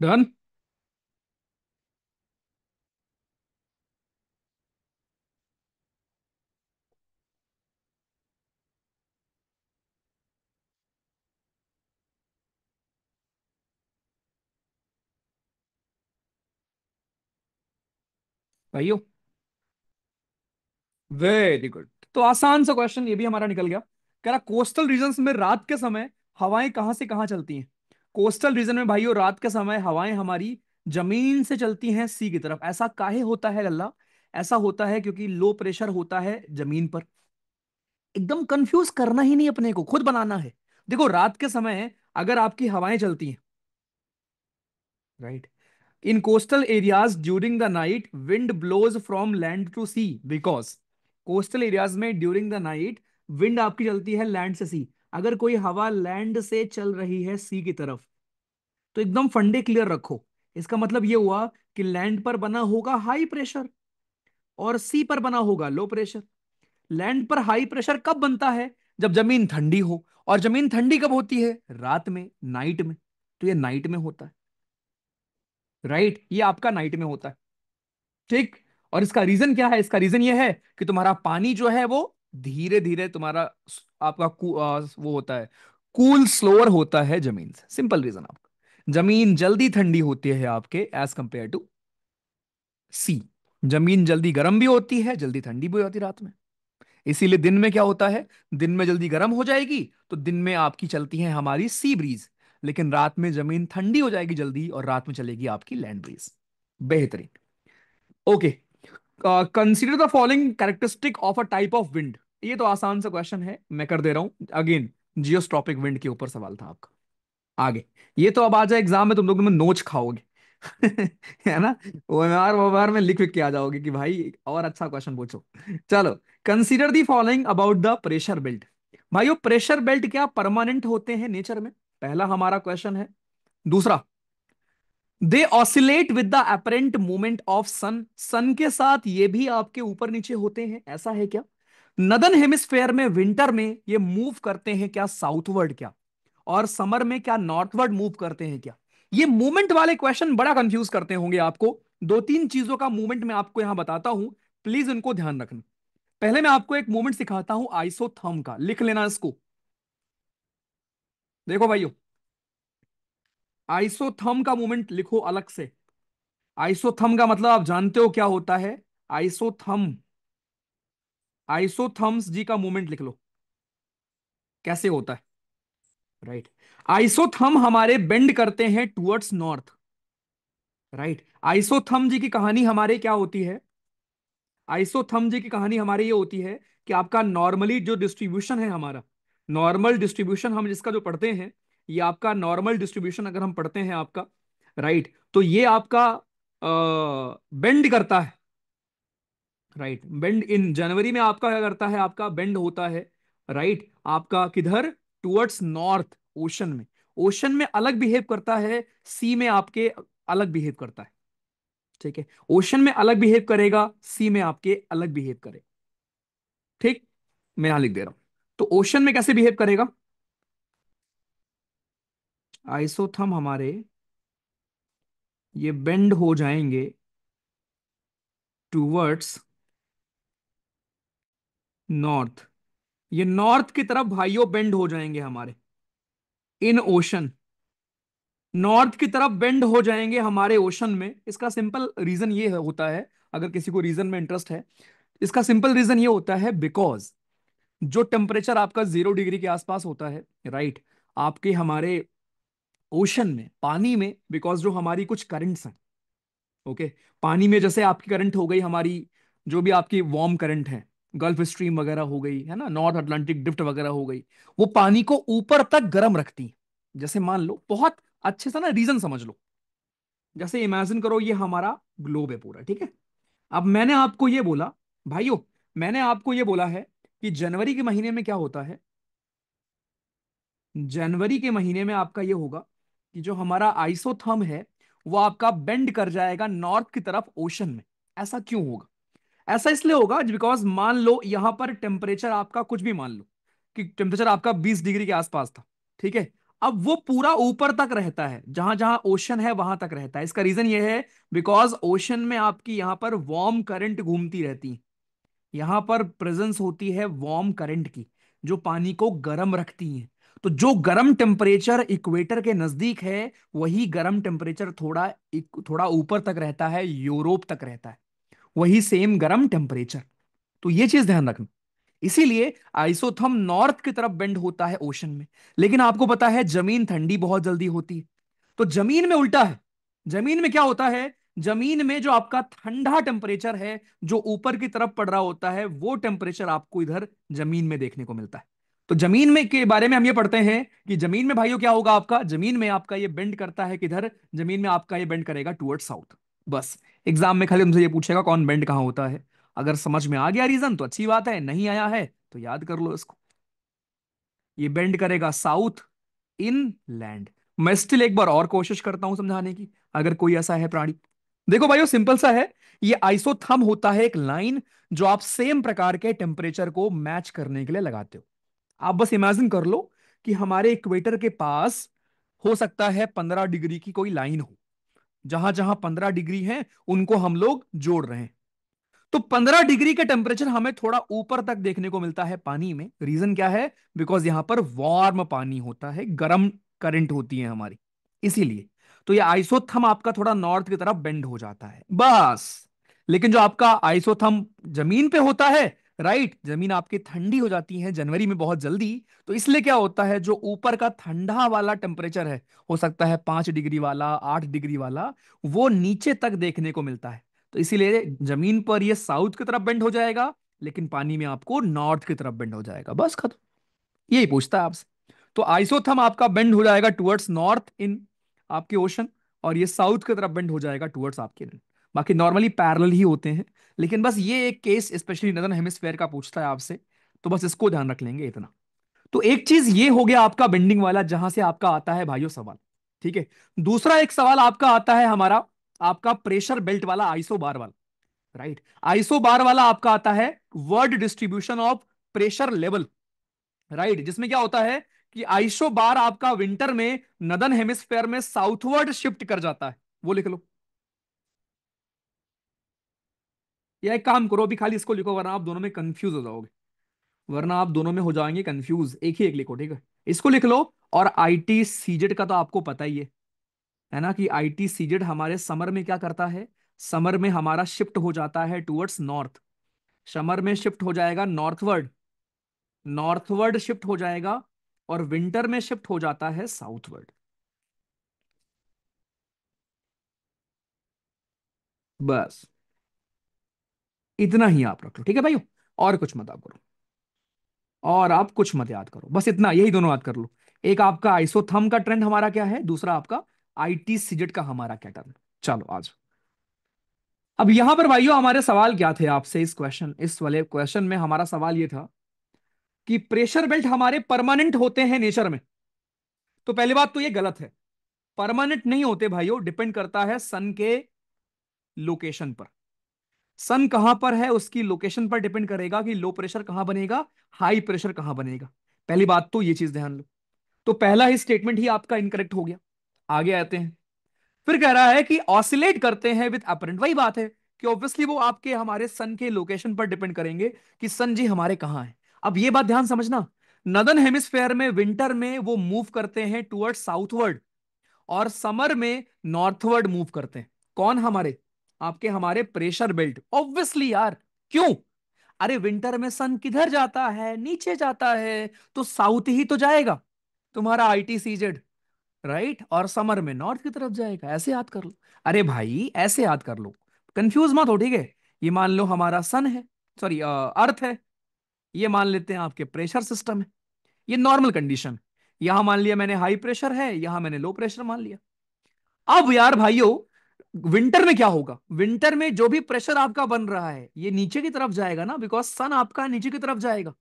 S1: डन। भाइयों, वेरी गुड। तो आसान सा क्वेश्चन ये भी हमारा निकल गया। कह रहा कोस्टल रीजन्स में रात के समय हवाएं कहां से कहां चलती हैं। कोस्टल रीजन में भाइयों रात के समय हवाएं हमारी जमीन से चलती हैं सी की तरफ। ऐसा काहे होता है लल्ला? ऐसा होता है क्योंकि लो प्रेशर होता है जमीन पर। एकदम कंफ्यूज करना ही नहीं, अपने को खुद बनाना है। देखो रात के समय अगर आपकी हवाएं चलती हैं, right, in coastal areas during the night wind blows from land to sea, because coastal areas में ड्यूरिंग द नाइट विंड आपकी चलती है लैंड से सी। अगर कोई हवा लैंड से चल रही है सी की तरफ, तो एकदम फंडे क्लियर रखो। इसका मतलब ये हुआ कि लैंड पर बना होगा हाई प्रेशर और सी पर बना होगा लो प्रेशर। लैंड पर हाई प्रेशर कब बनता है? जब जमीन ठंडी हो। और जमीन ठंडी कब होती है? रात में, नाइट में। तो ये नाइट में होता है, राइट, ये आपका नाइट में होता है। ठीक। और इसका रीजन क्या है? इसका रीजन ये है कि तुम्हारा पानी जो है वो धीरे धीरे तुम्हारा आपका वो होता है, कूल स्लोअर होता है जमीन से। सिंपल रीजन आपका, जमीन जल्दी ठंडी होती है आपके एज कंपेयर टू सी। जमीन जल्दी गर्म भी होती है, जल्दी ठंडी भी होती है रात में। इसीलिए दिन में क्या होता है, दिन में जल्दी गर्म हो जाएगी तो दिन में आपकी चलती है हमारी सी ब्रीज, लेकिन रात में जमीन ठंडी हो जाएगी जल्दी और रात में चलेगी आपकी लैंड ब्रीज। बेहतरीन। Okay, consider the following characteristic of a type of wind. ये तो आसान सा क्वेश्चन है, मैं कर दे रहा हूं अगेन। जियोस्ट्रॉपिक विंड के ऊपर सवाल था आपका। आगे, ये तो अब आ जाए एग्जाम में तुम लोग में नोच खाओगे। है ना, वो बार में लिख लिख के आ जाओगे कि भाई और अच्छा क्वेश्चन पूछो। चलो, consider the following about the pressure belt. भाइयों प्रेशर बेल्ट क्या परमानेंट होते हैं नेचर में? पहला हमारा क्वेश्चन है। दूसरा, they oscillate with the apparent movement of sun. Sun के साथ ये भी आपके ऊपर नीचे होते हैं, ऐसा है क्या? नदर्न हेमिस्फेयर में विंटर में ये मूव करते हैं क्या साउथवर्ड क्या? और समर में क्या नॉर्थवर्ड मूव करते हैं क्या? ये मूवमेंट वाले क्वेश्चन बड़ा कंफ्यूज करते होंगे आपको। दो तीन चीजों का मूवमेंट मैं आपको यहां बताता हूं, प्लीज इनको ध्यान रखना। पहले मैं आपको एक मूवमेंट सिखाता हूं आइसोथर्म का, लिख लेना इसको। देखो भाइयों, आइसोथर्म का मूवमेंट लिखो अलग से। आइसोथर्म का मतलब आप जानते हो क्या होता है? आइसोथर्म, आइसोथर्म्स जी का मूवमेंट लिख लो कैसे होता है। राइट, आइसोथर्म हमारे बेंड करते हैं टुवर्ड्स नॉर्थ। राइट, आइसोथर्म जी की कहानी हमारे क्या होती है? आइसोथर्म जी की कहानी हमारी ये होती है कि आपका नॉर्मली जो डिस्ट्रीब्यूशन है हमारा, नॉर्मल डिस्ट्रीब्यूशन हम जिसका जो पढ़ते हैं, ये आपका नॉर्मल डिस्ट्रीब्यूशन अगर हम पढ़ते हैं आपका, राइट, तो ये आपका बेंड करता है। राइट, बेंड इन जनवरी में आपका क्या करता है? आपका बेंड होता है, राइट, आपका किधर? टुवर्ड्स नॉर्थ, ओशन में। ओशन में अलग बिहेव करता है, सी में आपके अलग बिहेव करता है। ठीक है, ओशन में अलग बिहेव करेगा, सी में आपके अलग बिहेव करेगा। ठीक, मैं यहां लिख दे रहा हूं। तो ओशन में कैसे बिहेव करेगा? आइसोथर्म हमारे ये बेंड हो जाएंगे टुवर्ड्स नॉर्थ। ये नॉर्थ की तरफ भाइयों बेंड हो जाएंगे हमारे इन ओशन। नॉर्थ की तरफ बेंड हो जाएंगे हमारे ओशन में। इसका सिंपल रीजन ये होता है, अगर किसी को रीजन में इंटरेस्ट है, इसका सिंपल रीजन ये होता है बिकॉज जो टेम्परेचर आपका 0 डिग्री के आसपास होता है, राइट, आपके हमारे ओशन में, पानी में, बिकॉज जो हमारी कुछ करंट्स हैं, ओके, पानी में जैसे आपकी करंट हो गई हमारी, जो भी आपकी वार्म करंट है, गल्फ स्ट्रीम वगैरह हो गई है ना, नॉर्थ अटलांटिक ड्रिफ्ट वगैरह हो गई, वो पानी को ऊपर तक गर्म रखती है। जैसे मान लो, बहुत अच्छे से ना रीजन समझ लो, जैसे इमेजिन करो ये हमारा ग्लोब है पूरा, ठीक है। अब मैंने आपको ये बोला, भाइयों, मैंने आपको ये बोला है कि जनवरी के महीने में क्या होता है। जनवरी के महीने में आपका ये होगा कि जो हमारा आइसोथर्म है वो आपका बेंड कर जाएगा नॉर्थ की तरफ ओशन में। ऐसा क्यों होगा? ऐसा इसलिए होगा बिकॉज मान लो यहां पर टेम्परेचर आपका कुछ भी मान लो कि टेम्परेचर आपका 20 डिग्री के आसपास था, ठीक है। अब वो पूरा ऊपर तक रहता है, जहां जहां ओशन है वहां तक रहता है। इसका रीजन ये है बिकॉज ओशन में आपकी यहां पर वार्म करंट घूमती रहती है। यहां पर प्रेजेंस होती है वार्म करंट की, जो पानी को गर्म रखती है। तो जो गर्म टेम्परेचर इक्वेटर के नजदीक है, वही गर्म टेम्परेचर थोड़ा थोड़ा ऊपर तक रहता है, यूरोप तक रहता है। वही सेम गर्म टेम्परेचर। तो ये चीज ध्यान रखना। इसीलिए आइसोथर्म नॉर्थ की तरफ बेंड होता है ओशन में। लेकिन आपको पता है जमीन ठंडी बहुत जल्दी होती है। तो जमीन में उल्टा है। जमीन में क्या होता है, जमीन में जो आपका ठंडा टेम्परेचर है, जो ऊपर की तरफ पड़ रहा होता है, वो टेम्परेचर आपको इधर जमीन में देखने को मिलता है। तो जमीन में के बारे में हम ये पढ़ते हैं कि जमीन में भाइयों क्या होगा, आपका जमीन में आपका ये बेंड करता है किधर, जमीन में आपका ये बेंड करेगा टुवर्ड साउथ। बस एग्जाम में खाली तुमसे ये पूछेगा कौन बेंड कहां होता है। अगर समझ में आ गया रीजन तो अच्छी बात है, नहीं आया है तो याद कर लो इसको। ये बेंड करेगा साउथ इन लैंड। मैं स्टिल एक बार और कोशिश करता हूं समझाने की, अगर कोई ऐसा है प्राणी। देखो भाइयों सिंपल सा है। ये आइसोथर्म होता है एक लाइन जो आप सेम प्रकार के टेम्परेचर को मैच करने के लिए लगाते हो। आप बस इमेजिन कर लो कि हमारे इक्वेटर के पास हो सकता है 15 डिग्री की कोई लाइन हो। जहां जहां 15 डिग्री है उनको हम लोग जोड़ रहे हैं। तो 15 डिग्री का टेम्परेचर हमें थोड़ा ऊपर तक देखने को मिलता है पानी में। रीजन क्या है, बिकॉज यहां पर वार्म पानी होता है, गर्म करंट होती है हमारी, इसीलिए। तो ये आइसोथर्म आपका थोड़ा नॉर्थ की तरफ बेंड हो जाता है बस। लेकिन जो आपका आइसोथर्म जमीन पे होता है, राइट, जमीन आपकी ठंडी हो जाती है जनवरी में बहुत जल्दी। तो इसलिए क्या होता है, जो ऊपर का ठंडा वाला टेम्परेचर है, हो सकता है 5 डिग्री वाला, 8 डिग्री वाला, वो नीचे तक देखने को मिलता है। तो इसीलिए जमीन पर ये साउथ की तरफ बेंड हो जाएगा, लेकिन पानी में आपको नॉर्थ की तरफ बेंड हो जाएगा, बस खत्म। यही पूछता है आपसे। तो आइसोथर्म आपका बेंड हो जाएगा टुवर्ड्स नॉर्थ इन आपके ओशन, और ये साउथ की तरफ बेंड हो जाएगा टुवर्ड्स आपके इन। बाकी नॉर्मली पैरेलल ही होते हैं। लेकिन बस ये एक केस स्पेशली नदर्न हेमिस्फेयर का पूछता है आपसे, तो बस इसको ध्यान रख लेंगे इतना। तो एक चीज ये हो गया आपका बेंडिंग वाला, जहां से आपका आता है भाइयों सवाल। ठीक है। दूसरा एक सवाल आपका आता है हमारा, आपका प्रेशर बेल्ट वाला, आइसो बार वाला। राइट। आइसो बार वाला आपका आता है word distribution of pressure level. Right, जिसमें क्या होता है कि आइसो बार आपका विंटर में नदर्न हेमिस्फेयर में साउथवर्ड शिफ्ट कर जाता है। वो लिख लो। या एक काम करो, अभी खाली इसको लिखो, वरना आप दोनों में कंफ्यूज हो जाओगे। वरना आप दोनों में हो जाएंगे कंफ्यूज, एक ही एक लिखो, ठीक है। इसको लिख लो। और आईटी सीजेड का तो आपको पता ही है ना, कि आईटी सीजेड हमारे समर में क्या करता है, समर में हमारा शिफ्ट हो जाता है टुवर्ड्स नॉर्थ। समर में शिफ्ट हो जाएगा नॉर्थवर्ड, नॉर्थवर्ड शिफ्ट हो जाएगा, और विंटर में शिफ्ट हो जाता है साउथवर्ड। बस इतना ही आप रख लो, ठीक है भाइयों। और कुछ मत आप करो, और आप कुछ मत याद करो, बस इतना, यही दोनों याद कर लो। एक आपका आइसोथर्म का ट्रेंड हमारा क्या है, दूसरा आपका आईटी सीजेड का हमारा क्या ट्रेंड। चलो आज। अब यहां पर भाइयों हमारे सवाल क्या थे आपसे, इस वाले क्वेश्चन में हमारा सवाल ये था कि प्रेशर बेल्ट हमारे परमानेंट होते हैं नेचर में। तो पहली बात तो ये गलत है, परमानेंट नहीं होते भाइयों, डिपेंड करता है सन के लोकेशन पर। सन कहां पर है उसकी लोकेशन पर डिपेंड करेगा कि लो प्रेशर कहां बनेगा, हाई प्रेशर कहां बनेगा। पहली बात तो ये चीज ध्यान लो। तो पहला ही स्टेटमेंट ही आपका इनकरेक्ट हो गया। आगे आते हैं। फिर कह रहा है कि ऑसिलेट करते हैं विद अपरेंट, वही बात है कि ऑब्वियसली वो आपके हमारे सन के लोकेशन पर डिपेंड करेंगे कि सन जी हमारे कहां है। अब ये बात ध्यान समझना, नदर्न हेमिस्फेयर में विंटर में वो मूव करते हैं टुवर्ड साउथवर्ड, और समर में नॉर्थवर्ड मूव करते हैं। कौन, हमारे आपके हमारे प्रेशर बेल्ट, ऑब्वियसली यार। क्यों, अरे विंटर में सन किधर जाता है, नीचे जाता है, तो साउथ ही तो जाएगा तुम्हारा आईटी सीजेड। राइट, और समर में नॉर्थ की तरफ जाएगा, ऐसे याद कर लो। अरे भाई ऐसे याद कर लो, कंफ्यूज मत हो, ठीक है। ये मान लो हमारा सन है, सॉरी अर्थ है। ये मान लेते हैं आपके प्रेशर सिस्टम है। ये नॉर्मल कंडीशन। यहां मान लिया मैंने हाई प्रेशर है, यहां मैंने लो प्रेशर मान लिया। अब यार भाइयों, विंटर में क्या होगा, विंटर में जो भी प्रेशर आपका बन रहा है ये नीचे की तरफ जाएगा ना, बिकॉज सन आपका नीचे की तरफ जाएगा।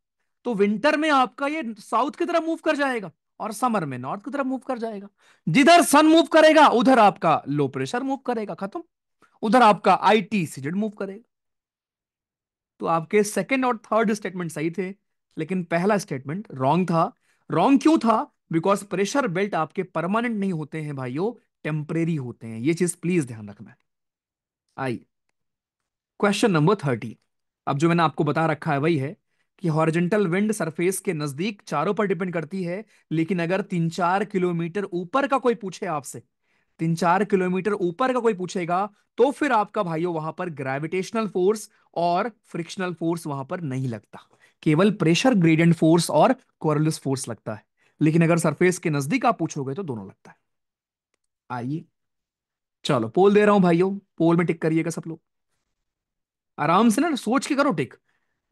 S1: तो विंटर में आपका ये साउथ की तरफ मूव कर जाएगा, और समर में नॉर्थ की तरफ मूव कर जाएगा। जिधर सन मूव करेगा उधर आपका लो प्रेशर मूव करेगा, खत्म। उधर आपका आईटी सीजेड मूव करेगा। तो आपके सेकंड और थर्ड स्टेटमेंट सही थे, लेकिन पहला स्टेटमेंट रॉन्ग था। रॉन्ग क्यों था, बिकॉज प्रेशर बेल्ट आपके परमानेंट नहीं होते हैं भाइयों, टेम्परेरी होते हैं। ये चीज प्लीज ध्यान रखना है। आई क्वेश्चन नंबर 30। अब जो मैंने आपको बता रखा है वही है कि हॉरिजॉन्टल विंड सरफेस के नजदीक चारों पर डिपेंड करती है, लेकिन अगर 3-4 किलोमीटर ऊपर का कोई पूछे आपसे, 3-4 किलोमीटर ऊपर का कोई पूछेगा तो फिर आपका भाइयों वहां पर ग्रेविटेशनल फोर्स और फ्रिक्शनल फोर्स वहां पर नहीं लगता, केवल प्रेशर ग्रेडियंट फोर्स और कोरलिस फोर्स लगता है। लेकिन अगर सरफेस के नजदीक आप पूछोगे तो दोनों लगता है। आइए, चलो पोल दे रहा हूं भाइयों, पोल में टिक करिएगा सब लोग। आराम से ना सोच के करो टिक।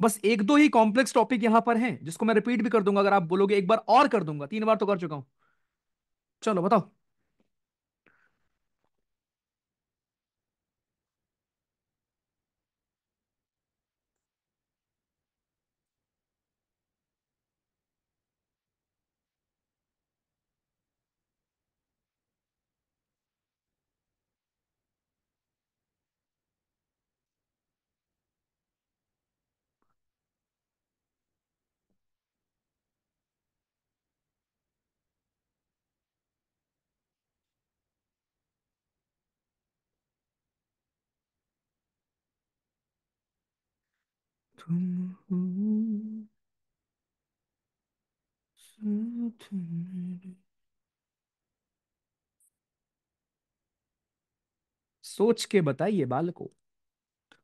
S1: बस एक दो ही कॉम्प्लेक्स टॉपिक यहां पर हैं जिसको मैं रिपीट भी कर दूंगा, अगर आप बोलोगे एक बार और कर दूंगा, 3 बार तो कर चुका हूं। चलो बताओ। तुम साथ मेरे। सोच के बताइए बालको,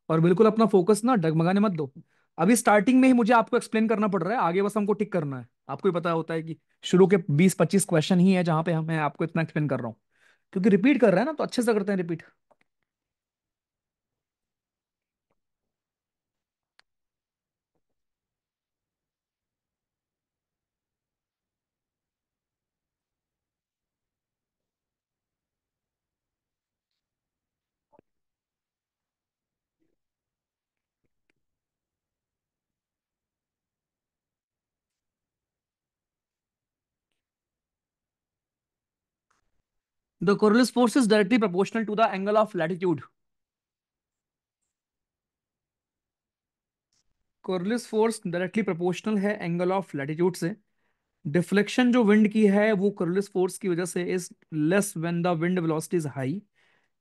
S1: और बिल्कुल अपना फोकस ना डगमगाने मत दो। अभी स्टार्टिंग में ही मुझे आपको एक्सप्लेन करना पड़ रहा है, आगे बस हमको टिक करना है। आपको ही पता होता है कि शुरू के 20-25 क्वेश्चन ही है जहां पे मैं आपको इतना एक्सप्लेन कर रहा हूँ, क्योंकि रिपीट कर रहा है ना तो अच्छे से करते हैं repeat. The Coriolis force is directly proportional to the angle of latitude। Coriolis force directly proportional है एंगल ऑफ लैटिट्यूड से। डिफ्लेक्शन जो विंड की है वो Coriolis force की वजह से is less when the wind velocity is high.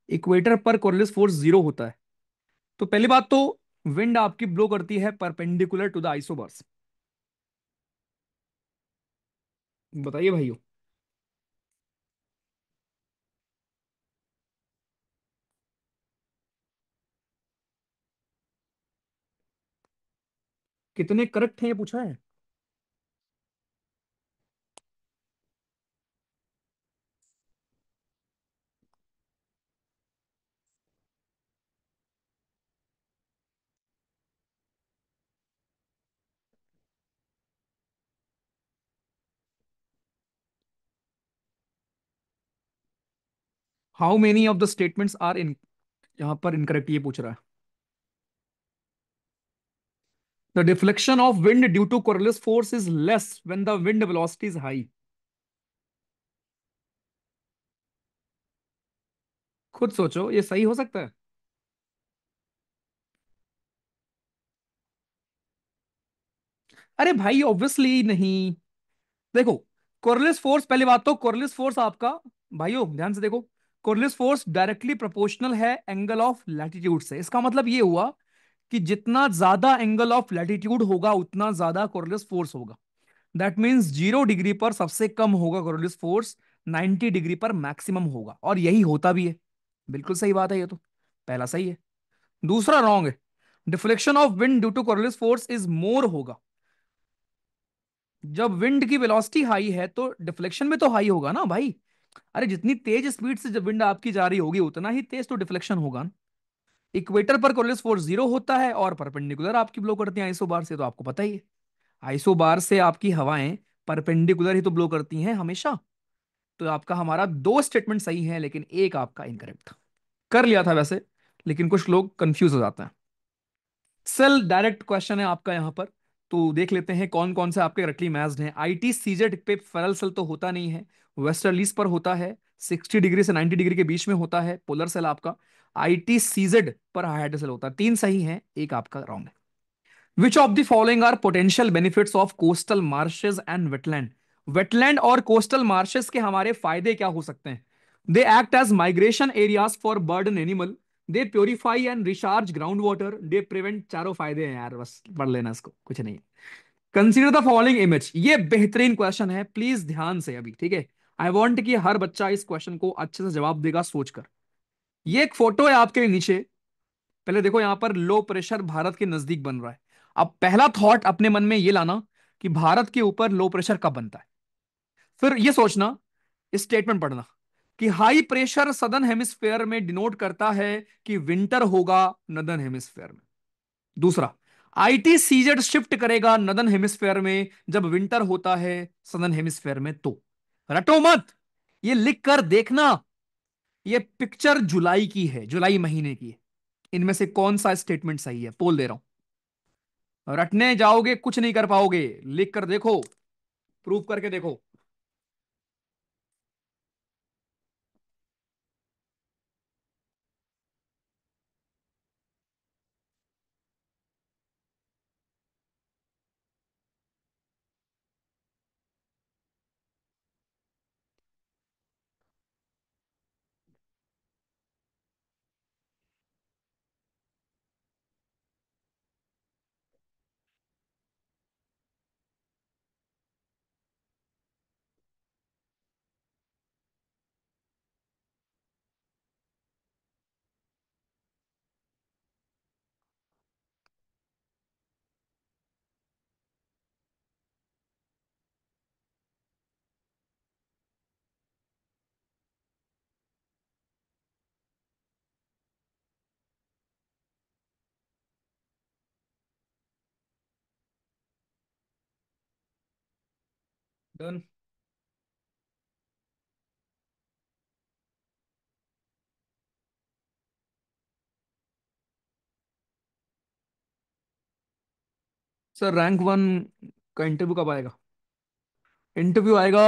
S1: Equator पर Coriolis force 0 होता है। तो पहली बात तो विंड आपकी ब्लो करती है परपेंडिकुलर टू द आइसोबार्स। बताइए भाइयों। कितने करेक्ट हैं ये पूछा है। How many of the statements are in, यहां पर इनकरेक्ट ये पूछ रहा है। The deflection of wind due to Coriolis force is less when the wind velocity is high. खुद सोचो ये सही हो सकता है। अरे भाई ऑब्वियसली नहीं। देखो, Coriolis फोर्स, पहली बात तो Coriolis फोर्स आपका, भाइयों ध्यान से देखो, Coriolis फोर्स डायरेक्टली प्रोपोर्शनल है एंगल ऑफ लैटिट्यूड से। इसका मतलब ये हुआ कि जितना ज्यादा एंगल ऑफ लैटिट्यूड होगा उतना ज्यादा Coriolis फोर्स होगा। दैट मीन्स 0 डिग्री पर सबसे कम होगा Coriolis फोर्स, 90 डिग्री पर मैक्सिमम होगा, और यही होता भी है। बिल्कुल सही बात है ये तो, पहला सही है। दूसरा रॉन्ग है। Deflection of wind due to Coriolis force is more होगा। जब विंड की वेलोसिटी हाई है तो डिफ्लेक्शन में तो हाई होगा ना भाई। अरे जितनी तेज स्पीड से जब विंड आपकी जा रही होगी उतना ही तेज तो डिफ्लेक्शन होगा ना। इक्वेटर पर Coriolis फोर्स 0 होता है और परपेंडिकुलर आपकी ब्लो करती है आइसोबार से, तो आपको पता ही है। आइसोबार से आपकी हवाएं परपेंडिकुलर ही तो ब्लो करती हैं हमेशा। तो आपका हमारा दो स्टेटमेंट सही है लेकिन एक आपका इनकरेक्ट था। कर लिया था वैसे, लेकिन कुछ लोग कंफ्यूज हो जाते हैं। सेल डायरेक्ट क्वेश्चन है आपका यहां पर। तो देख लेते हैं कौन कौन से आपके करेक्टली मैच्ड हैं। आईटी सीजेड पे फेरल सेल तो होता नहीं है, वेस्टर्लीज पर होता है, 60 डिग्री से 90 डिग्री के बीच में होता है पोलर सेल आपका। आईटी सीजेड पर हाइड्रोसेल सेल होता है। तीन सही है, एक आपका रॉन्ग है। Which of the following are potential benefits of coastal marshes and wetland. Wetland और कोस्टल मार्शेज के हमारे फायदे क्या हो सकते हैं। They act as migration areas for bird and animal, they purify and recharge ground water, they prevent. चारों फायदे हैं यार, बस पढ़ लेना इसको, कुछ नहीं। कंसीडर द फॉलोइंग इमेज, ये बेहतरीन क्वेश्चन है, प्लीज ध्यान से अभी, ठीक है। आई वॉन्ट कि हर बच्चा इस क्वेश्चन को अच्छे से जवाब देगा सोचकर। ये एक फोटो है आपके नीचे। पहले देखो यहां पर लो प्रेशर भारत के नजदीक बन रहा है। अब पहला थॉट अपने मन में ये लाना कि भारत के ऊपर लो प्रेशर कब बनता है। फिर ये सोचना, स्टेटमेंट पढ़ना कि हाई प्रेशर सदर्न हेमिस्फेयर में डिनोट करता है कि विंटर होगा नदर्न हेमिस्फेयर में। दूसरा, आईटी सीजेड शिफ्ट करेगा नदर्न हेमिस्फेयर में जब विंटर होता है सदर्न हेमिस्फेयर में। तो रटो मत, ये लिख कर देखना। ये पिक्चर जुलाई की है, जुलाई महीने की है। इनमें से कौन सा स्टेटमेंट सही है, पोल दे रहा हूं। रटने जाओगे कुछ नहीं कर पाओगे, लिख कर देखो, प्रूव करके देखो। डन। सर रैंक वन का इंटरव्यू कब आएगा? इंटरव्यू आएगा,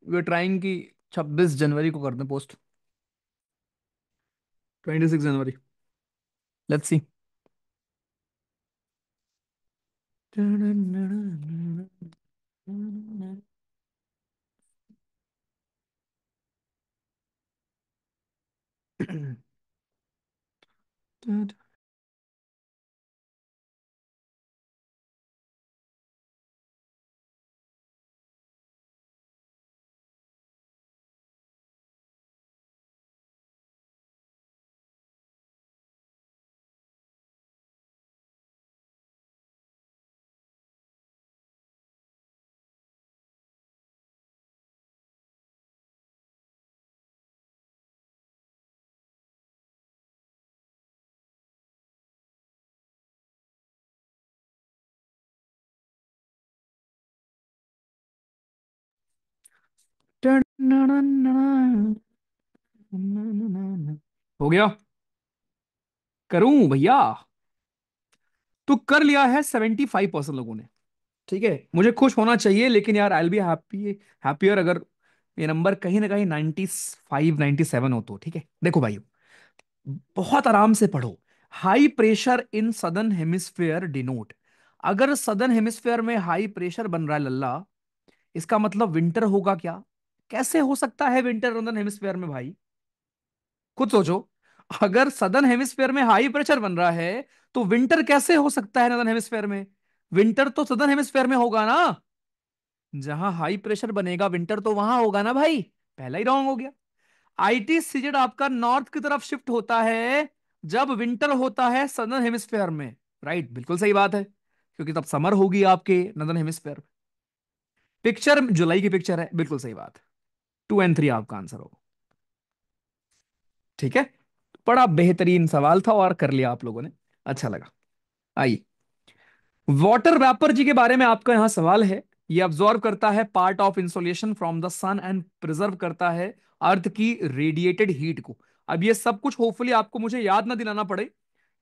S1: वे ट्राइंग की 26 जनवरी को कर दें पोस्ट। 26 जनवरी। Let's see. हो गया। करूं भैया? तो कर लिया है 75% लोगों ने। ठीक है, मुझे खुश होना चाहिए, लेकिन यार I will be happy, happier अगर ये नंबर कहीं ना कहीं 95 97 हो तो। ठीक है, देखो भाई, बहुत आराम से पढ़ो। High pressure in southern hemisphere denote, अगर सदर्न हेमिस्फेयर में हाई प्रेशर बन रहा है लल्ला, इसका मतलब विंटर होगा क्या? कैसे हो सकता है विंटर नॉर्दर्न हेमिस्फेयर में भाई? खुद सोचो। अगर सदर्न हेमिस्फेयर में हाई प्रेशर बन रहा है तो विंटर कैसे हो सकता है नॉर्दर्न हेमिस्फेयर में? विंटर तो सदर्न हेमिस्फेयर में होगा ना। जहां हाई प्रेशर बनेगा विंटर तो वहां होगा ना भाई। पहला ही रॉन्ग हो गया। आईटी सीजेड आपका नॉर्थ की तरफ शिफ्ट होता है जब विंटर होता है सदर्न हेमिस्फेयर में। राइट, बिल्कुल सही बात है, क्योंकि तब समर होगी आपके नॉर्दर्न हेमिस्फेयर। पिक्चर जुलाई की पिक्चर है, बिल्कुल सही बात। 2 और 3 आपका आंसर होगा। ठीक है, बड़ा बेहतरीन सवाल था और कर लिया आप लोगों ने, अच्छा लगा। आइए, वाटर वेपर जी के बारे में आपका यहां सवाल है। ये अब्जॉर्व करता है part of insolation from the sun and preserve करता है अर्थ की रेडिएटेड हीट को। अब ये सब कुछ होपफुली आपको मुझे याद ना दिलाना पड़े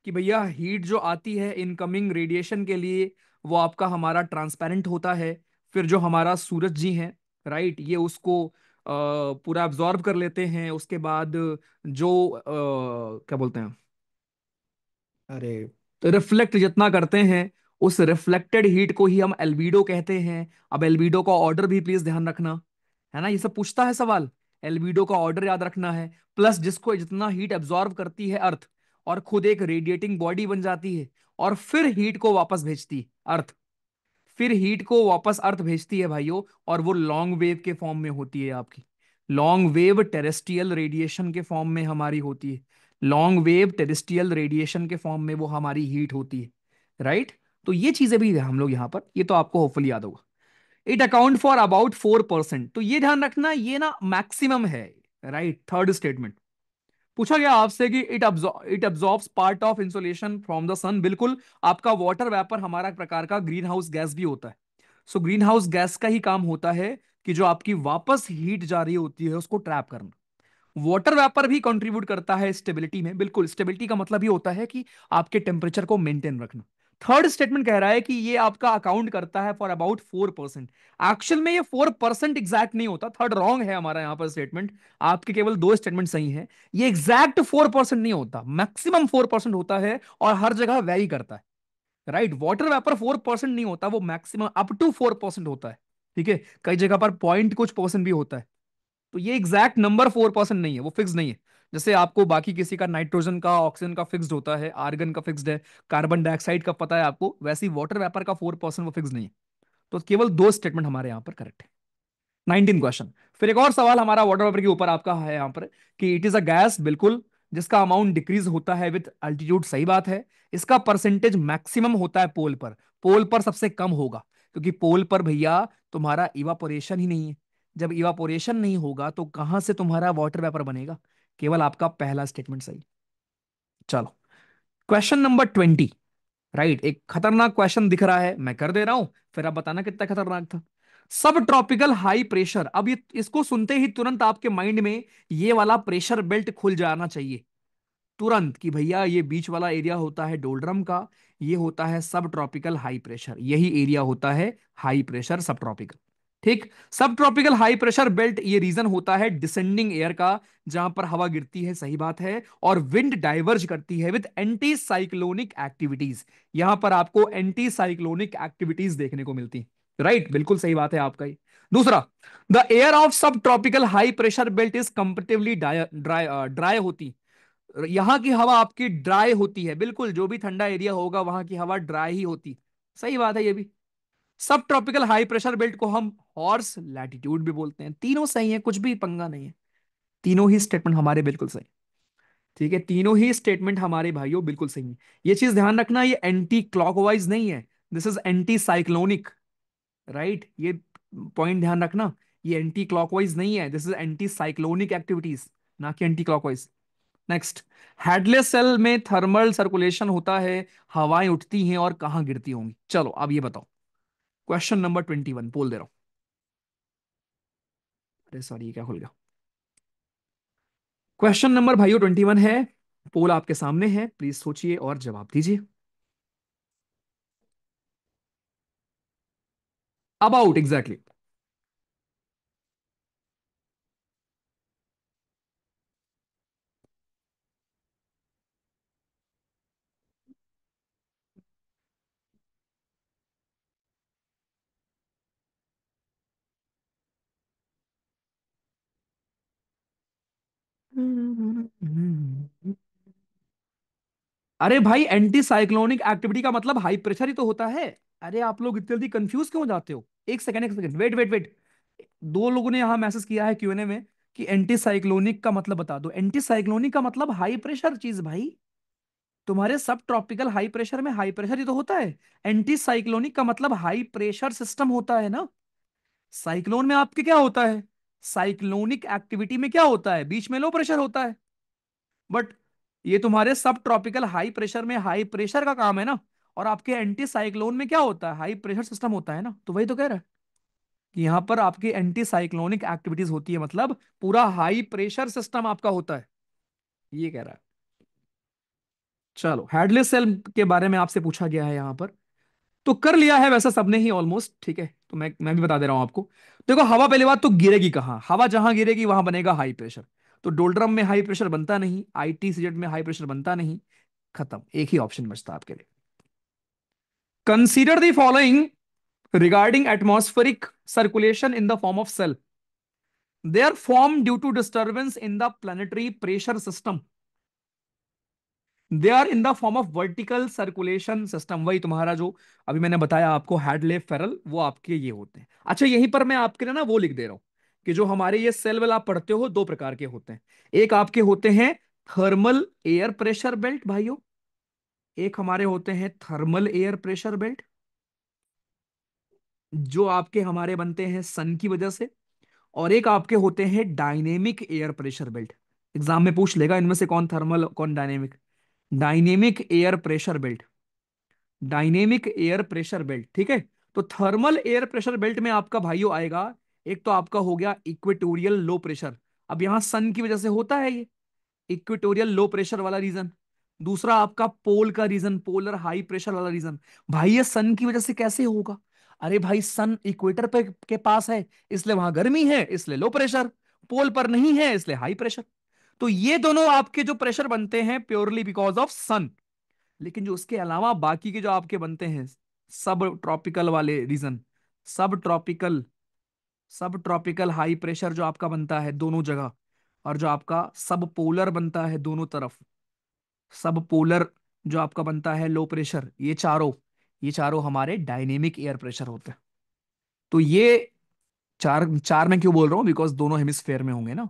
S1: कि भैया हीट जो आती है इनकमिंग रेडिएशन के लिए, वो आपका हमारा ट्रांसपेरेंट होता है। फिर जो हमारा सूरज जी हैं, राइट, ये उसको पूरा अब्जॉर्ब कर लेते हैं। उसके बाद जो क्या बोलते हैं, अरे, रिफ्लेक्ट जितना करते हैं, उस रिफ्लेक्टेड हीट को ही हम एल्बिडो कहते हैं। अब एल्बिडो का ऑर्डर भी प्लीज ध्यान रखना, है ना, ये सब पूछता है सवाल। एल्बिडो का ऑर्डर याद रखना है। प्लस जिसको जितना हीट एब्जॉर्ब करती है अर्थ, और खुद एक रेडिएटिंग बॉडी बन जाती है, और फिर हीट को वापस भेजती अर्थ। फिर हीट को वापस अर्थ भेजती है भाइयों, और वो लॉन्ग वेव के फॉर्म में होती है आपकी। लॉन्ग वेव टेरेस्ट्रियल रेडिएशन के फॉर्म में हमारी होती है। लॉन्ग वेव टेरेस्ट्रियल रेडिएशन के फॉर्म में वो हमारी हीट होती है। राइट। तो ये चीजें भी है हम लोग यहाँ पर, ये तो आपको होपफुली याद होगा। इट अकाउंट फॉर अबाउट 4%, तो ये ध्यान रखना, ये ना मैक्सिमम है। Right, third statement. पूछा गया आपसे कि it absorbs part of insolation from the sun, बिल्कुल। आपका वाटर वेपर हमारा एक प्रकार का ग्रीन हाउस गैस भी होता है। सो ग्रीन हाउस गैस का ही काम होता है कि जो आपकी वापस हीट जा रही होती है उसको ट्रैप करना। वाटर वेपर भी कंट्रीब्यूट करता है स्टेबिलिटी में, बिल्कुल। स्टेबिलिटी का मतलब ये होता है कि आपके टेम्परेचर को मेंटेन रखना। थर्ड स्टेटमेंट कह रहा है कि ये आपका अकाउंट करता है फॉर अबाउट 4%। एक्चुअल में ये 4% एग्जैक्ट नहीं होता, थर्ड रॉन्ग है हमारा यहां पर स्टेटमेंट। आपके केवल दो स्टेटमेंट सही हैं। ये एग्जैक्ट 4% नहीं होता, मैक्सिमम 4% होता है, और हर जगह वेरी करता है। राइट, वाटर वेपर 4% नहीं होता, वो मैक्सिमम अप टू 4% होता है। ठीक है, कई जगह पर पॉइंट कुछ परसेंट भी होता है। तो ये एग्जैक्ट नंबर 4% नहीं है, वो फिक्स नहीं है। जैसे आपको बाकी किसी का नाइट्रोजन का, ऑक्सीजन का फिक्स्ड होता है, आर्गन का फिक्स्ड है, कार्बन डाइऑक्साइड का पता है आपको, वैसे ही वाटर वेपर का 4% वो फिक्स नहीं है। तो केवल दो स्टेटमेंट हमारे यहां पर करेक्ट है। 19 क्वेश्चन। फिर एक और सवाल हमारा वाटर वेपर के ऊपर आपका है यहाँ पर, कि इट इज अ गैस, बिल्कुल, जिसका अमाउंट डिक्रीज होता है विद अल्टीट्यूड, सही बात है। इसका परसेंटेज मैक्सिमम होता है पोल पर। पोल पर सबसे कम होगा, क्योंकि पोल पर भैया तुम्हारा इवापोरेशन ही नहीं है। जब इवापोरेशन नहीं होगा तो कहां से तुम्हारा वाटर वेपर बनेगा। केवल आपका पहला स्टेटमेंट सही। चलो, क्वेश्चन नंबर 20। राइट, एक खतरनाक क्वेश्चन दिख रहा है, मैं कर दे रहा हूं, फिर आप बताना कितना खतरनाक था। सब ट्रॉपिकल हाई प्रेशर, अब ये इसको सुनते ही तुरंत आपके माइंड में ये वाला प्रेशर बेल्ट खुल जाना चाहिए तुरंत, कि भैया ये बीच वाला एरिया होता है डोल्ड्रम का, ये होता है सब ट्रॉपिकल हाई प्रेशर, यही एरिया होता है हाई प्रेशर सब ट्रॉपिकल। ठीक। सब ट्रॉपिकल हाई प्रेशर बेल्ट, ये रीजन होता है डिसेंडिंग एयर का, जहां पर हवा गिरती है, सही बात है, और विंड डाइवर्ज करती है विद एंटी साइक्लोनिक एक्टिविटीज। यहां पर आपको एंटी साइक्लोनिक एक्टिविटीज देखने को मिलती है। राइट, बिल्कुल सही बात है आपका ही। दूसरा, द एयर ऑफ सब tropical high pressure belt is comparatively dry dry होती। यहां की हवा आपकी ड्राई होती है, बिल्कुल, जो भी ठंडा एरिया होगा वहां की हवा ड्राई ही होती। सही बात है ये भी। सब ट्रॉपिकल हाई प्रेशर बेल्ट को हम हॉर्स लैटिट्यूड भी बोलते हैं। तीनों सही है, कुछ भी पंगा नहीं है। तीनों ही स्टेटमेंट हमारे बिल्कुल सही। ठीक है, तीनों ही स्टेटमेंट हमारे भाइयों बिल्कुल सही है। ये चीज ध्यान रखना, ये एंटी क्लॉकवाइज नहीं है, this is anti cyclonic. Right, ये पॉइंट ध्यान रखना, ये एंटी क्लॉकवाइज नहीं है, this is anti cyclonic activities, ना कि anti clockwise. Next, Hadley's cell में थर्मल सर्कुलेशन होता है, हवाएं उठती हैं और कहां गिरती होंगी। चलो अब ये बताओ, क्वेश्चन नंबर 21 बोल दे रहा हूं। अरे सॉरी, ये क्या खुल गया। क्वेश्चन नंबर भाइयों 21 है। पोल आपके सामने है, प्लीज सोचिए और जवाब दीजिए। About exactly. अरे भाई, एंटी साइक्लोनिक एक्टिविटी का मतलब हाई प्रेशर ही तो होता है। अरे आप लोग इतनी जल्दी कंफ्यूज क्यों हो जाते हो। एक सेकंड, वेट वेट वेट। दो लोगों ने यहां मैसेज किया है क्यूएनए में कि एंटी साइक्लोनिक का मतलब बता दो। एंटी साइक्लोनिक का मतलब हाई प्रेशर चीज भाई। तुम्हारे सब ट्रॉपिकल हाई प्रेशर में हाई प्रेशर ही तो होता है। एंटी साइक्लोनिक का मतलब हाई प्रेशर सिस्टम होता है ना। साइक्लोन में आपके क्या होता है, साइक्लोनिक एक्टिविटी में क्या होता है, बीच में लो प्रेशर होता है। बट ये तुम्हारे सब ट्रॉपिकल हाई प्रेशर में हाई प्रेशर का काम है ना। और आपके एंटी साइक्लोन में क्या होता है, हाई प्रेशर सिस्टम होता है ना। तो वही तो कह रहा है कि यहां पर आपकी एंटी साइक्लोनिक एक्टिविटीज होती है, मतलब पूरा हाई प्रेशर सिस्टम आपका होता है, ये कह रहा है। चलो, हेडलेस सेल के बारे में आपसे पूछा गया है यहां पर, तो कर लिया है वैसा सबने ही ऑलमोस्ट। ठीक है, तो मैं भी बता दे रहा हूं आपको। देखो, हवा पहली बात तो गिरेगी कहाँ, हवा जहां गिरेगी वहां बनेगा हाई प्रेशर। तो डोल्ड्रम में हाई प्रेशर बनता नहीं, आईटी सीजेड में हाई प्रेशर बनता नहीं। खत्म, एक ही ऑप्शन बचता आपके लिए। Consider the following regarding atmospheric circulation in the form of cell, they are form due to disturbance in the planetary pressure system. They are in the form of vertical circulation system, वही तुम्हारा जो अभी मैंने बताया आपको, Hadlee Feral, वो आपके ये होते हैं। अच्छा, यहीं पर मैं आपके लिए ना वो लिख दे रहा हूं कि जो हमारे ये सेल वेल आप पढ़ते हो दो प्रकार के होते हैं। एक आपके होते हैं थर्मल एयर प्रेशर बेल्ट भाइयों, एक हमारे होते हैं थर्मल एयर प्रेशर बेल्ट, जो आपके हमारे बनते हैं सन की वजह से। और एक आपके होते हैं dynamic air pressure belt. Exam में पूछ लेगा इनमें से कौन थर्मल कौन dynamic. Dynamic air pressure belt, dynamic air pressure belt, ठीक है। तो थर्मल एयर प्रेशर बेल्ट में आपका भाइयों आएगा, एक तो आपका हो गया इक्वेटोरियल लो प्रेशर। अब यहां सन की वजह से होता है ये इक्वेटोरियल लो प्रेशर वाला रीजन। दूसरा आपका पोल का रीजन, पोलर हाई प्रेशर वाला रीजन। भाई ये सन की वजह से कैसे होगा? अरे भाई सन इक्वेटर पे के पास है, इसलिए वहां गर्मी है, इसलिए लो प्रेशर। पोल पर नहीं है, इसलिए हाई प्रेशर। तो ये दोनों आपके जो प्रेशर बनते हैं प्योरली बिकॉज ऑफ सन। लेकिन जो उसके अलावा बाकी के जो आपके बनते हैं सब ट्रॉपिकल वाले रीजन, सब ट्रॉपिकल, सब ट्रॉपिकल हाई प्रेशर जो आपका बनता है दोनों जगह, और जो आपका सब पोलर बनता है दोनों तरफ, सब पोलर जो आपका बनता है लो प्रेशर, ये चारों हमारे डायनेमिक एयर प्रेशर होते हैं। तो ये चार चार मैं क्यों बोल रहा हूं, बिकॉज दोनों हेमिस्फेयर में होंगे ना।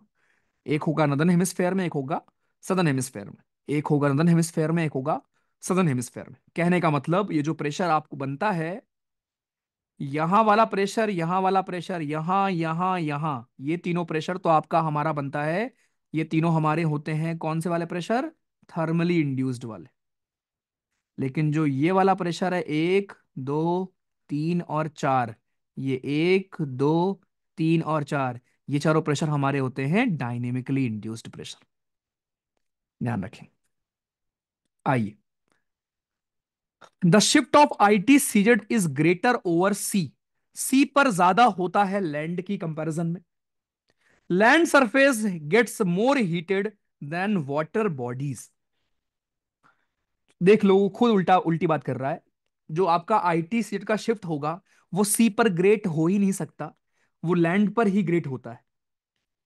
S1: एक होगा नदर्न हेमिस्फेयर में, एक होगा सदर्न हेमिस्फेयर में। एक होगा नदर्न हेमिस्फेयर में, एक होगा सदर्न हेमिस्फेयर में। कहने का मतलब ये जो प्रेशर आपको बनता है, यहां वाला प्रेशर, यहां वाला प्रेशर, यहां यहां यहां, ये तीनों प्रेशर तो आपका हमारा बनता है, ये तीनों हमारे होते हैं कौन से वाले प्रेशर? थर्मली इंड्यूस्ड वाले। लेकिन जो ये वाला प्रेशर है, एक, दो, तीन और चार, ये एक, दो, तीन और चार, ये चारों प्रेशर हमारे होते हैं डायनेमिकली इंड्यूस्ड प्रेशर। ध्यान रखें। आइए, the shift of ITCZ is greater over sea. Sea पर ज्यादा होता है लैंड की कंपैरिजन में। Land surface gets more heated than water bodies. देख लो, वो खुद उल्टा उल्टी बात कर रहा है। जो आपका आईटी सीट का शिफ्ट होगा, वो सी पर ग्रेट हो ही नहीं सकता, वो लैंड पर ही ग्रेट होता है।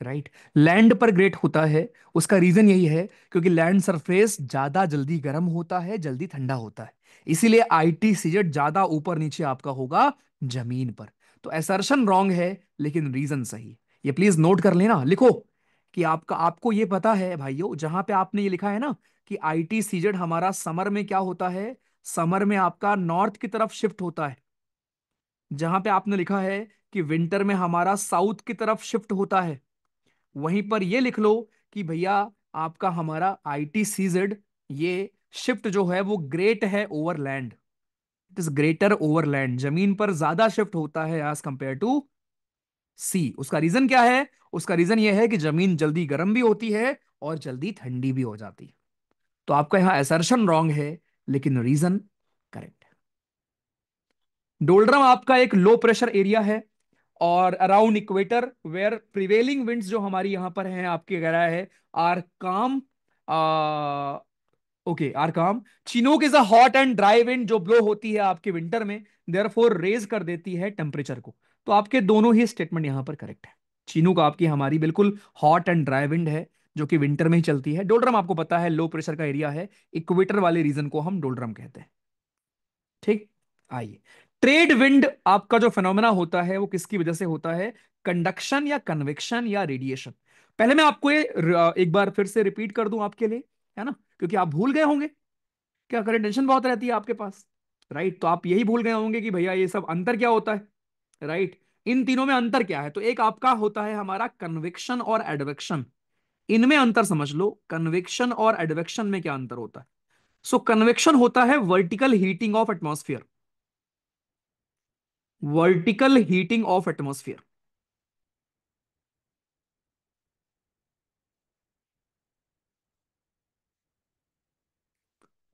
S1: राइट, लैंड पर ग्रेट होता है। उसका रीजन यही है क्योंकि लैंड सरफेस ज्यादा जल्दी गर्म होता है, जल्दी ठंडा होता है। इसीलिए आईटी सीजेट ज्यादा ऊपर नीचे आपका होगा जमीन पर। तो असर्शन रॉन्ग है, लेकिन रीजन सही है। ये प्लीज नोट कर लेना, लिखो कि आपका आपको ये पता है भाइयों, जहां पे आपने ये लिखा है ना कि आईटी सीजेड हमारा समर में क्या होता है, समर में आपका नॉर्थ की तरफ शिफ्ट होता है। जहां पे आपने लिखा है कि विंटर में हमारा साउथ की तरफ शिफ्ट होता है, वहीं पर ये लिख लो कि भैया आपका हमारा आईटी सीजेड, ये शिफ्ट जो है वो ग्रेट है over land. It is greater over land, जमीन पर ज्यादा शिफ्ट होता है एज कंपेयर टू सी। उसका रीजन क्या है? उसका रीजन ये है कि जमीन जल्दी गर्म भी होती है और जल्दी ठंडी भी हो जाती है। तो आपका यहां असर्शन रॉन्ग है, लेकिन रीजन करेक्ट है। डोल्ड्रम आपका एक लो प्रेशर एरिया है, और around equator where prevailing winds जो हमारी यहां पर हैं आपके कह रहा है आर काम, ओके आर काम। Chinook is a hot and dry wind जो ब्लो होती है आपके विंटर में, देयरफॉर रेज कर देती है टेम्परेचर को। तो आपके दोनों ही स्टेटमेंट यहां पर करेक्ट है। चिनूक आपकी हमारी बिल्कुल हॉट एंड ड्राई विंड है, जो कि विंटर में ही चलती है। डोल्ड्रम आपको पता है लो प्रेशर का एरिया है, इक्वेटर वाले रीजन को हम डोल्ड्रम कहते हैं। ठीक। आइए, ट्रेड विंड आपका जो फिनोमेना होता है वो किसकी वजह से होता है? कंडक्शन या कन्वेक्शन या रेडिएशन। पहले मैं आपको ये एक बार फिर से रिपीट कर दूं आपके लिए, है ना, क्योंकि आप भूल गए होंगे। क्या करें, टेंशन बहुत रहती है आपके पास। राइट, तो आप यही भूल गए होंगे कि भैया ये सब अंतर क्या होता है। राइट, इन तीनों में अंतर क्या है? तो एक आपका होता है हमारा कन्वेक्शन और एडवेक्शन। इनमें अंतर समझ लो, कन्वेक्शन और एडवेक्शन में क्या अंतर होता है। सो कन्वेक्शन होता है vertical heating of atmosphere, vertical heating of atmosphere.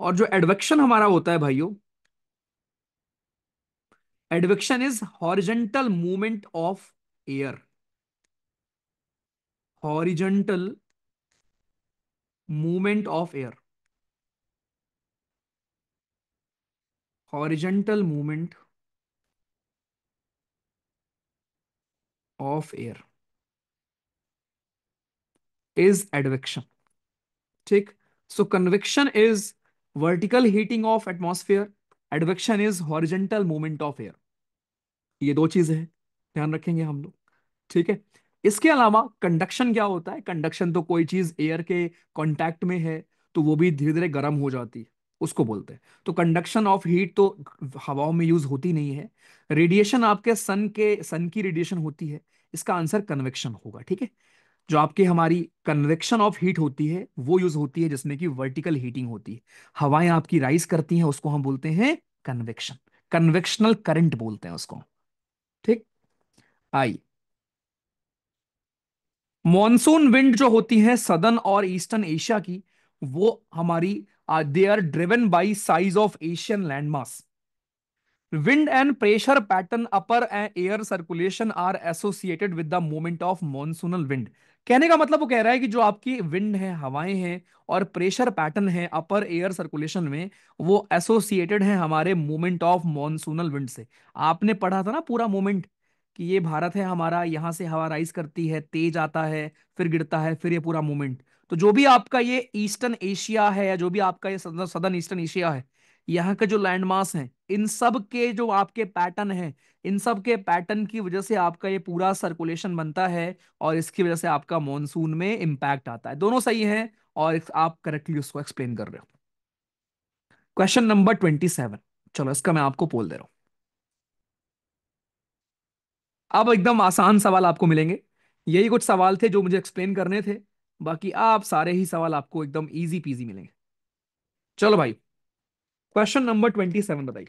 S1: और जो एडवेक्शन हमारा होता है भाइयों, advection is horizontal movement of air, horizontal movement of air, horizontal movement of air is advection. ठीक। So convection is vertical heating of atmosphere, advection is horizontal movement of air. ये दो चीजें हैं, ध्यान रखेंगे हम लोग। ठीक है। इसके अलावा कंडक्शन क्या होता है? कंडक्शन तो कोई चीज एयर के कांटेक्ट में है तो वो भी धीरे धीरे गर्म हो जाती है, उसको बोलते हैं। तो कंडक्शन ऑफ हीट तो हवाओं में यूज होती नहीं है। रेडिएशन आपके सन की रेडिएशन होती है, इसका आंसर कन्वेक्शन होगा। ठीक है। जो आपकी हमारी कन्वेक्शन ऑफ हीट होती है वो यूज होती है जिसमें कि वर्टिकल हीटिंग होती है, हवाएं आपकी राइज करती हैं, उसको हम बोलते हैं कन्वेक्शन। कन्वेक्शनल करंट बोलते हैं उसको। ठीक। आई, मॉनसून विंड जो होती है सदर्न और ईस्टर्न एशिया की, वो हमारी they are driven by size of Asian land mass. Wind and pressure pattern upper air circulation are associated with the movement of monsoonal wind. कहने का मतलब वो कह रहा है कि जो आपकी विंड है, हवाएं हैं, और प्रेशर पैटर्न है अपर एयर सर्कुलेशन में, वो एसोसिएटेड है हमारे मूवमेंट ऑफ मॉनसूनल विंड से। आपने पढ़ा था ना पूरा मूवमेंट, कि ये भारत है हमारा, यहां से हवा राइज करती है, तेज आता है, फिर गिरता है, फिर ये पूरा मूवमेंट। तो जो भी आपका ये ईस्टर्न एशिया है, या जो भी आपका ये सदर्न ईस्टर्न एशिया है, यहाँ के जो लैंडमास हैं, इन सब के जो आपके पैटर्न हैं, इन सब के पैटर्न की वजह से आपका ये पूरा सर्कुलेशन बनता है, और इसकी वजह से आपका मॉनसून में इंपैक्ट आता है। दोनों सही है, और आप करेक्टली उसको एक्सप्लेन कर रहे हो। क्वेश्चन नंबर 27, चलो इसका मैं आपको बोल दे रहा हूं। अब एकदम आसान सवाल आपको मिलेंगे। यही कुछ सवाल थे जो मुझे एक्सप्लेन करने थे, बाकी आप सारे ही सवाल आपको एकदम इजी पीजी मिलेंगे। चलो भाई, क्वेश्चन नंबर 27 बताइए।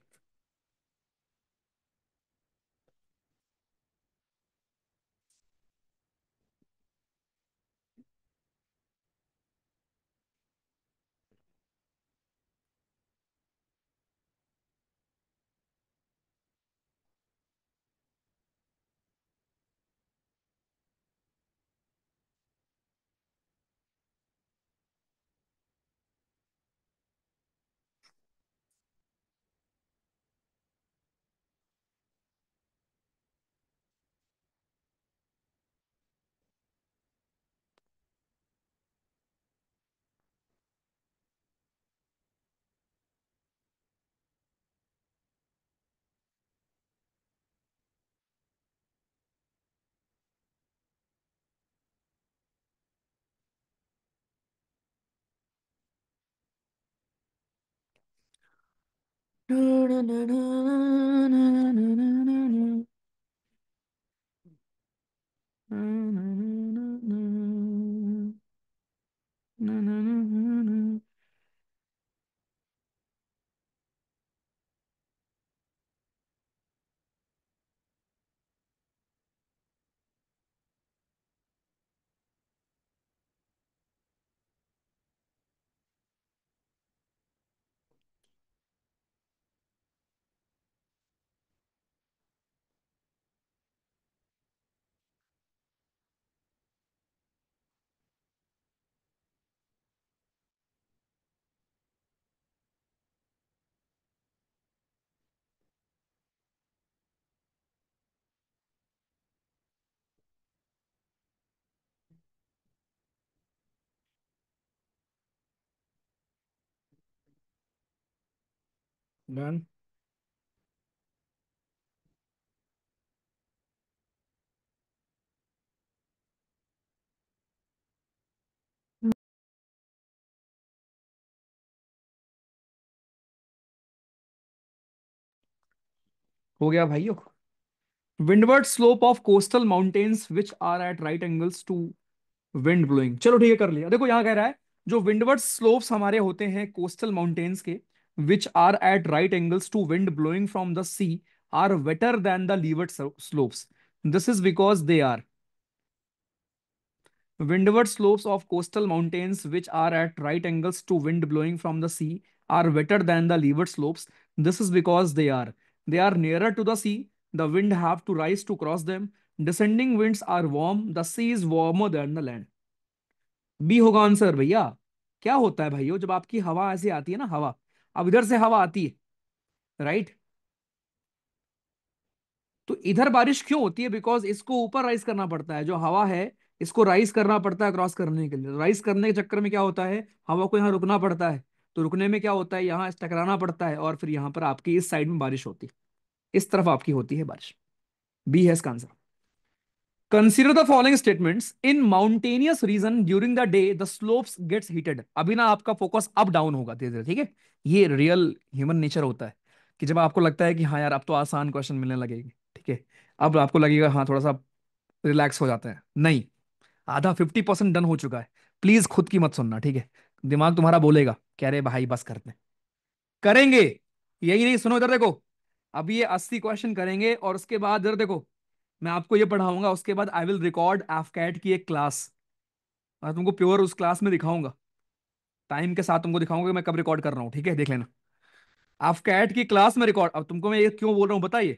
S1: डन। हो गया भाइयों। Windward slope of coastal mountains which are at right angles to wind blowing. चलो ठीक है, कर लिया। देखो यहाँ कह रहा है जो विंडवर्ड स्लोप्स हमारे होते हैं कोस्टल माउंटेन्स के, which are at right angles to wind blowing from the sea, are wetter than the leeward slopes. This is because they are windward slopes of coastal mountains which are at right angles to wind blowing from the sea are wetter than the leeward slopes. This is because they are nearer to the sea. The wind have to rise to cross them. Descending winds are warm. The sea is warmer than the land. B होगा answer भैया। क्या होता है भाइयों, जब आपकी हवा ऐसे आती है ना, हवा अब इधर से हवा आती है, राइट, तो इधर बारिश क्यों होती है? बिकॉज इसको ऊपर राइज करना पड़ता है, जो हवा है इसको राइज करना पड़ता है क्रॉस करने के लिए। राइज करने के चक्कर में क्या होता है, हवा को यहाँ रुकना पड़ता है। तो रुकने में क्या होता है, यहाँ टकराना पड़ता है, और फिर यहाँ पर आपकी इस साइड में बारिश होती है, इस तरफ आपकी होती है बारिश। बी है इसका answer. Consider the following statements, in mountainous region during the day the slopes gets heated. अभी ना आपका फोकस अप डाउन होगा धीरे धीरे, ठीक है। ये रियल ह्यूमन नेचर होता है कि जब आपको लगता है कि हाँ यार अब तो आसान क्वेश्चन मिलने लगेगी, ठीक है, अब आपको लगेगा हाँ थोड़ा सा रिलैक्स हो जाता है, नहीं, आधा 50% डन हो चुका है। प्लीज खुद की मत सुनना, ठीक है। दिमाग तुम्हारा बोलेगा कह रहे भाई बस करते हैं, करेंगे। यही नहीं, सुनो इधर देखो, अभी ये 80 क्वेश्चन करेंगे और उसके बाद इधर देखो, मैं आपको ये पढ़ाऊंगा, उसके बाद आई विल रिकॉर्ड एफकैट की एक क्लास, मैं तुमको प्योर उस क्लास में दिखाऊंगा, टाइम के साथ तुमको दिखाऊंगा कि मैं कब रिकॉर्ड कर रहा हूँ, ठीक है, देख लेना। एफकैट की क्लास में रिकॉर्ड, अब तुमको मैं ये क्यों बोल रहा हूँ बताइए।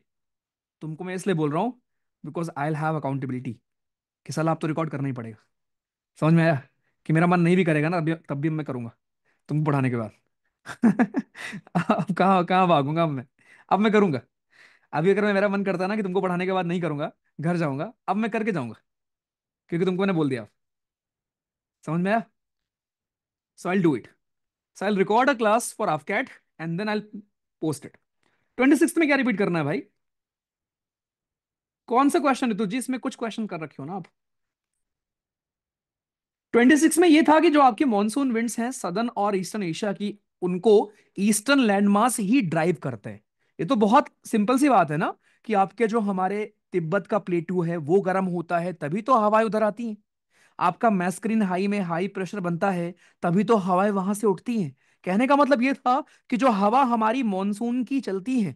S1: तुमको मैं इसलिए बोल रहा हूँ because I will have accountability, कि साला आप तो रिकॉर्ड करना ही पड़ेगा। समझ में आया, कि मेरा मन नहीं भी करेगा ना अभी, तब भी मैं करूंगा तुमको पढ़ाने के बाद। अब कहाँ कहाँ भागूंगा अब मैं, अब मैं करूंगा। अभी अगर मैं, मेरा मन करता है ना कि तुमको पढ़ाने के बाद नहीं करूंगा, घर जाऊंगा, अब मैं करके जाऊंगा, क्योंकि तुमको मैंने बोल दिया। समझ में आया। So I do it, so I record a class for AFCAT and then I post it. 26 में क्या रिपीट करना है भाई, कौन सा क्वेश्चन है तुझे, इसमें कुछ क्वेश्चन कर रखे हो ना आप। 26 में ये था कि जो आपके मॉनसून विंड्स हैं सदर्न और ईस्टर्न एशिया की, उनको ईस्टर्न लैंडमास ही ड्राइव करते हैं। ये तो बहुत सिंपल सी बात है ना, कि आपके जो हमारे तिब्बत का प्लेटू है वो गर्म होता है तभी तो हवाएं उधर आती हैं। आपका मैस्करीन हाई में हाई प्रेशर बनता है तभी तो हवाएं वहां से उठती हैं। कहने का मतलब ये था कि जो हवा हमारी मॉनसून की चलती है,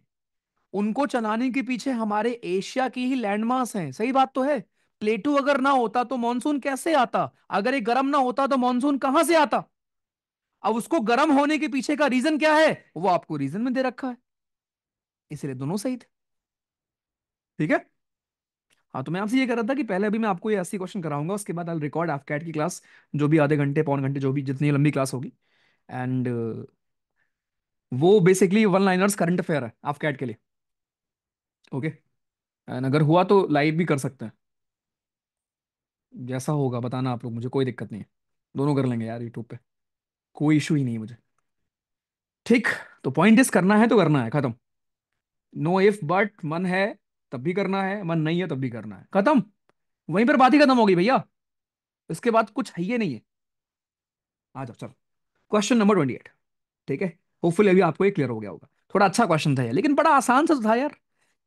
S1: उनको चलाने के पीछे हमारे एशिया की ही लैंडमास हैं। सही बात तो है। प्लेटू अगर ना होता तो मॉनसून कैसे आता, अगर ये गर्म ना होता तो मॉनसून कहां से आता। अब उसको गर्म होने के पीछे का रीजन क्या है, वो आपको रीजन में दे रखा है, इसलिए दोनों सही थे, ठीक है। हाँ, तो मैं आपसे ये कह रहा था कि पहले अभी मैं आपको ये 80 क्वेश्चन कराऊंगा, उसके बाद आई रिकॉर्ड एफकैट की क्लास, जो भी आधे घंटे पौन घंटे जो भी जितनी लंबी क्लास होगी। एंड वो basically one liners current affair है एफकैट के लिए, ओके। एंड अगर हुआ तो लाइव भी कर सकते हैं, जैसा होगा बताना आप लोग मुझे, कोई दिक्कत नहीं है। दोनों कर लेंगे यार यूट्यूब पे, कोई इशू ही नहीं है मुझे, ठीक। तो पॉइंट इस, करना है तो करना है, खत्म। नो इफ बट, मन है तब भी करना है, मन नहीं है तब भी करना है, खत्म। वहीं पर बात ही खत्म होगी भैया, इसके बाद कुछ है ही नहीं है। आ जाओ चलो, क्वेश्चन नंबर 28, ठीक है। होपफुली अभी आपको ये क्लियर हो गया होगा। थोड़ा अच्छा क्वेश्चन था ये, लेकिन बड़ा आसान सा तो था यार।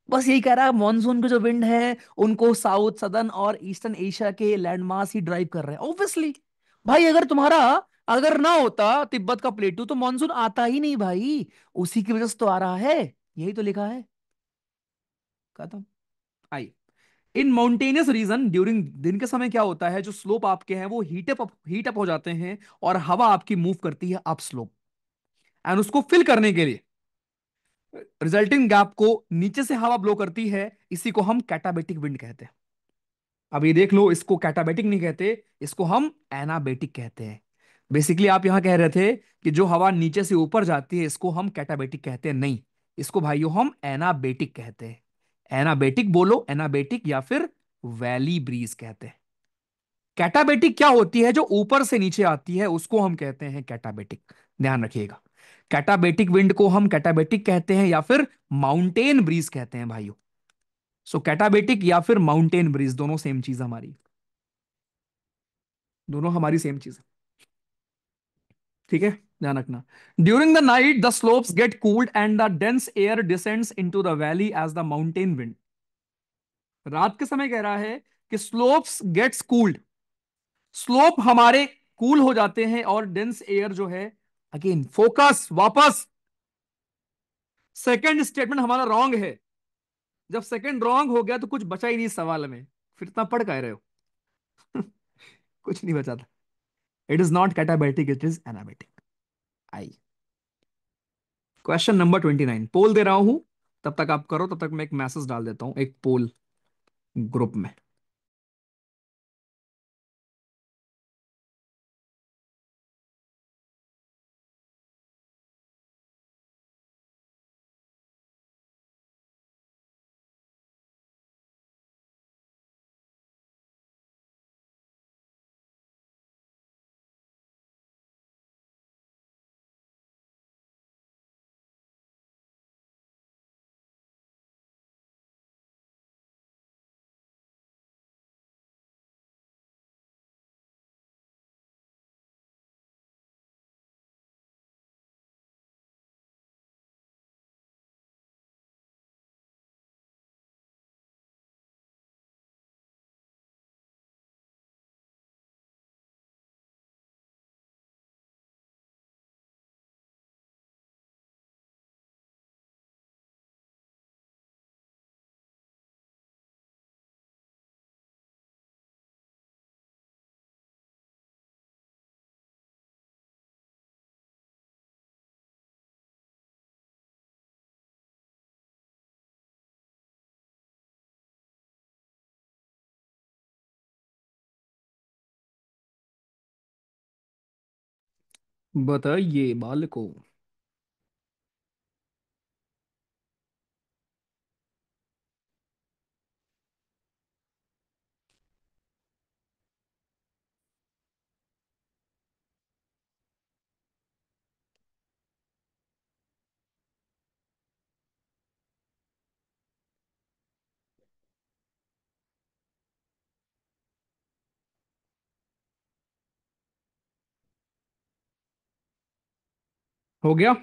S1: बस यही कह रहा है, मॉनसून के जो विंड है उनको साउथ सदर्न और ईस्टर्न एशिया के लैंडमास ही ड्राइव कर रहे हैं, ऑब्वियसली। भाई अगर तुम्हारा, अगर ना होता तिब्बत का प्लेटू तो मॉनसून आता ही नहीं भाई, उसी की वजह से तो आ रहा है, यही तो लिखा है, खत्म। आई, इन माउंटेनियस रीजन ड्यूरिंग, दिन के समय क्या होता है, जो स्लोप आपके हैं वो हीट अप हो जाते हैं, और हवा आपकी मूव करती है अप स्लोप, एंड उसको फिल करने के लिए रिजल्टिंग गैप को नीचे से हवा ब्लो करती है, इसी को हम कैटाबेटिक विंड कहते हैं। अब ये देख लो, इसको कैटाबेटिक नहीं कहते, इसको हम एनाबेटिक कहते हैं। बेसिकली आप यहां कह रहे थे कि जो हवा नीचे से ऊपर जाती है इसको हम कैटाबेटिक कहते हैं, नहीं, इसको भाइयों हम एनाबेटिक कहते हैं। एनाबेटिक बोलो, एनाबेटिक या फिर वैली ब्रीज कहते हैं। कैटाबेटिक क्या होती है, जो ऊपर से नीचे आती है उसको हम कहते हैं कैटाबेटिक, ध्यान रखिएगा। कैटाबेटिक विंड को हम कैटाबेटिक कहते हैं या फिर माउंटेन ब्रीज कहते हैं भाइयों। सो कैटाबेटिक या फिर माउंटेन ब्रीज दोनों सेम चीज हमारी, दोनों हमारी सेम चीज है, ठीक है, ध्यान रखना। During the night the slopes get cooled and the dense air descends into the valley as the mountain wind. रात के समय कह रहा है कि स्लोप्स गेट्स कूल्ड, स्लोप हमारे कूल हो जाते हैं, और डेंस एयर जो है, अगेन फोकस वापस, सेकंड स्टेटमेंट हमारा रॉन्ग है। जब सेकंड रॉन्ग हो गया तो कुछ बचा ही नहीं इस सवाल में, फिर इतना पढ़ कह रहे हो। कुछ नहीं बचा था। It is not katabatic, it is anabatic. I, question number 29 poll दे रहा हूं, तब तक आप करो, तब तक मैं एक मैसेज डाल देता हूं, एक पोल ग्रुप में। बताइए बालको। हो गया।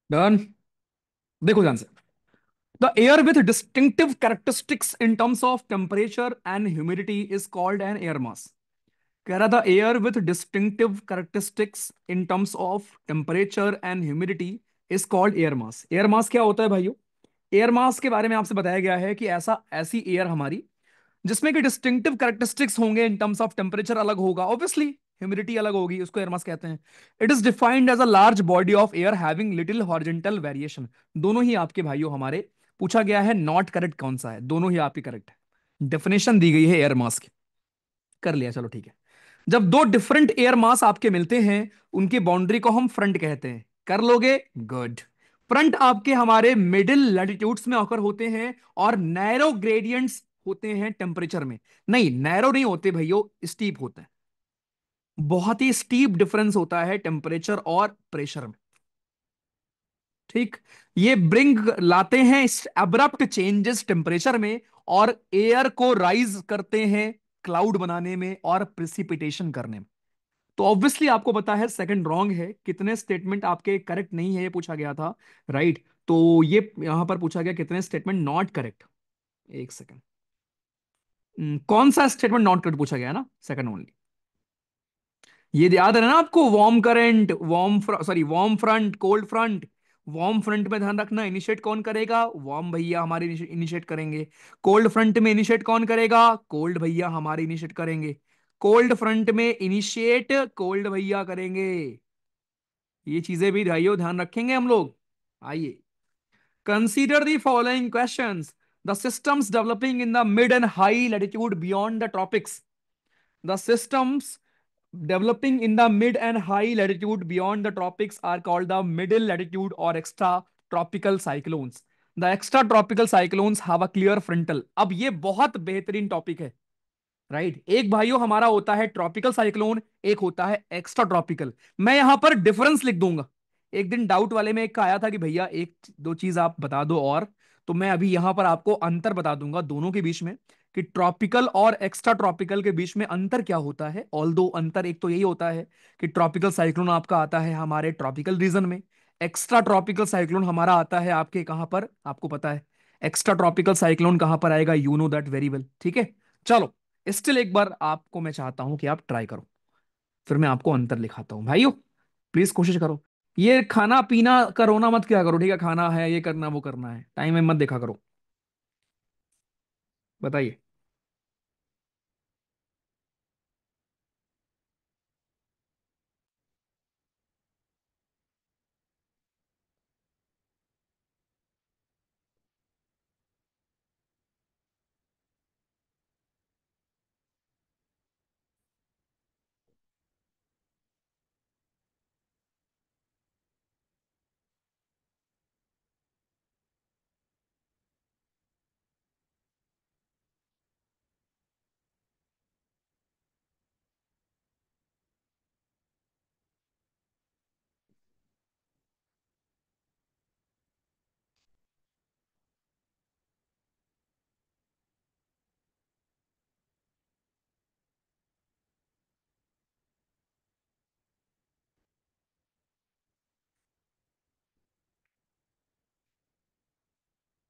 S1: डन। देखो ध्यान से। The air with distinctive characteristics in terms of temperature and humidity is called an air mass. कह रहा था air with distinctive characteristics in terms of temperature and humidity is called air mass. Air mass क्या होता है भाइयों? Air mass के बारे में आपसे बताया गया है कि ऐसा ऐसी एयर हमारी जिसमें कि डिस्टिंक्टिव कैरेक्टरिस्टिक्स होंगे इन टर्म्स ऑफ टेम्परेचर अलग होगा ऑब्वियसली, ह्यूमिडिटी अलग होगी, उसको एयर मास कहते हैं। It is defined as a large body of air having little horizontal variation. दोनों ही आपके भाइयों हमारे पूछा गया है, नॉट करेक्ट कौन सा है, दोनों ही आपकी करेक्ट है। डेफिनेशन दी गई है एयर मास की, कर लिया, चलो ठीक है। जब दो डिफरेंट एयर मास आपके मिलते हैं उनकी बाउंड्री को हम फ्रंट कहते हैं, कर लोगे, गुड। फ्रंट आपके हमारे मिडिल लैटिट्यूड्स में ऑकर होते हैं और नैरो ग्रेडियंट्स होते हैं टेम्परेचर में। नहीं, नैरो नहीं होते भैया, स्टीप होते हैं। बहुत ही स्टीप डिफरेंस होता है टेम्परेचर और प्रेशर में। ठीक। ये ब्रिंग लाते हैं अब्रप्ट चेंजेस टेम्परेचर में और एयर को राइज करते हैं क्लाउड बनाने में और प्रिसिपिटेशन करने में। तो ऑब्वियसली आपको पता है सेकंड रॉन्ग है, कितने स्टेटमेंट आपके करेक्ट नहीं है ये पूछा गया था, राइट। तो ये यहां पर पूछा गया कितने स्टेटमेंट नॉट करेक्ट। एक सेकंड। कौन सा स्टेटमेंट नॉट करेक्ट पूछा गया है ना, सेकंड ओनली। ये याद है ना आपको, warm current, warm front, cold front. Warm front में ध्यान रखना, इनिशिएट कौन करेगा? वार्म भैया हमारे इनिशिएट करेंगे। कोल्ड फ्रंट में इनिशिएट कौन करेगा? कोल्ड भैया हमारे इनिशिएट करेंगे। कोल्ड फ्रंट में इनिशिएट कोल्ड भैया करेंगे। ये चीजें भी भाइयों ध्यान रखेंगे हम लोग। आइए, consider the following questions. The systems developing in the mid and high latitude beyond the tropics. The systems developing in the mid and high latitude beyond the tropics are called the middle latitude or extra tropical cyclones. The extra tropical cyclones have a clear frontal। अब ये बहुत बेहतरीन topic है, right. एक भाइयों हमारा होता है ट्रॉपिकल साइक्लोन, एक होता है एक्स्ट्रा ट्रॉपिकल। मैं यहां पर डिफरेंस लिख दूंगा। एक दिन डाउट वाले में एक का आया था कि भैया एक दो चीज आप बता दो और, तो मैं अभी यहां पर आपको अंतर बता दूंगा दोनों के बीच में, कि ट्रॉपिकल और एक्स्ट्रा ट्रॉपिकल के बीच में अंतर क्या होता है। ऑल दो अंतर एक तो यही होता है कि ट्रॉपिकल साइक्लोन आपका आता है हमारे ट्रॉपिकल रीजन में, एक्स्ट्रा ट्रॉपिकल साइक्लोन हमारा आता है आपके कहां पर, आपको पता है एक्स्ट्रा ट्रॉपिकल साइक्लोन कहां पर आएगा, you know that very well, ठीक है। चलो, स्टिल एक बार आपको मैं चाहता हूं कि आप ट्राई करो, फिर मैं आपको अंतर लिखाता हूं भाइयों। प्लीज कोशिश करो। ये खाना पीना का रोना मत क्या करो, ठीक है, खाना है ये करना वो करना है, टाइम में मत देखा करो। बताइए।